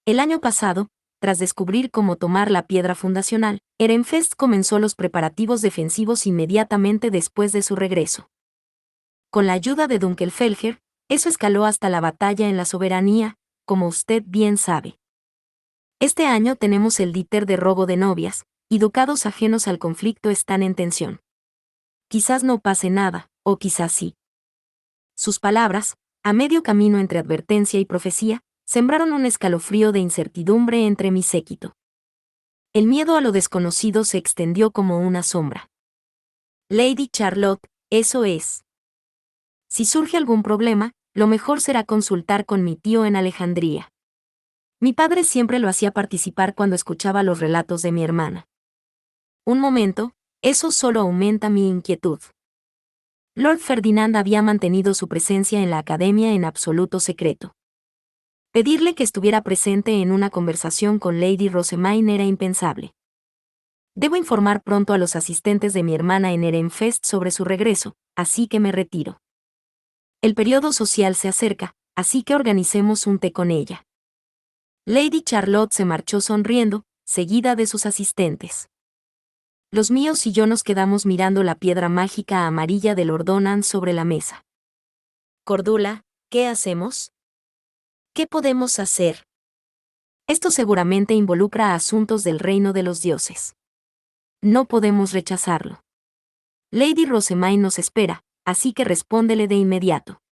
El año pasado, tras descubrir cómo tomar la piedra fundacional, Ehrenfest comenzó los preparativos defensivos inmediatamente después de su regreso. Con la ayuda de Dunkelfelger, eso escaló hasta la batalla en la soberanía, como usted bien sabe. Este año tenemos el díter de robo de novias, y ducados ajenos al conflicto están en tensión. Quizás no pase nada, o quizás sí. Sus palabras, a medio camino entre advertencia y profecía, sembraron un escalofrío de incertidumbre entre mi séquito. El miedo a lo desconocido se extendió como una sombra. Lady Charlotte, eso es. Si surge algún problema, lo mejor será consultar con mi tío en Alejandría. Mi padre siempre lo hacía participar cuando escuchaba los relatos de mi hermana. Un momento, eso solo aumenta mi inquietud. Lord Ferdinand había mantenido su presencia en la academia en absoluto secreto. Pedirle que estuviera presente en una conversación con Lady Rosemaine era impensable. Debo informar pronto a los asistentes de mi hermana en Ehrenfest sobre su regreso, así que me retiro. El periodo social se acerca, así que organicemos un té con ella. Lady Charlotte se marchó sonriendo, seguida de sus asistentes. Los míos y yo nos quedamos mirando la piedra mágica amarilla del ordonance sobre la mesa. Cordula, ¿qué hacemos? ¿Qué podemos hacer? Esto seguramente involucra asuntos del reino de los dioses. No podemos rechazarlo. Lady Rosemaine nos espera, así que respóndele de inmediato.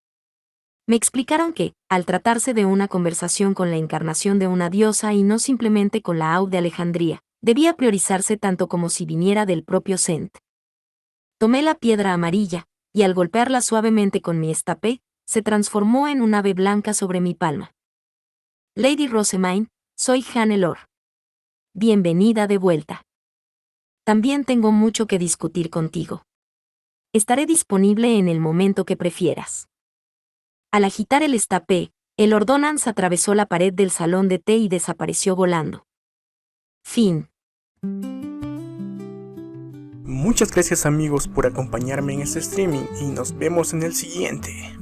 Me explicaron que, al tratarse de una conversación con la encarnación de una diosa y no simplemente con la Au de Alejandría, debía priorizarse tanto como si viniera del propio Sent. Tomé la piedra amarilla, y al golpearla suavemente con mi estapé, se transformó en un ave blanca sobre mi palma. Lady Rosemaine, soy Hannelore. Bienvenida de vuelta. También tengo mucho que discutir contigo. Estaré disponible en el momento que prefieras. Al agitar el estapé, el ordonance atravesó la pared del salón de té y desapareció volando. Fin. Muchas gracias amigos por acompañarme en este streaming y nos vemos en el siguiente.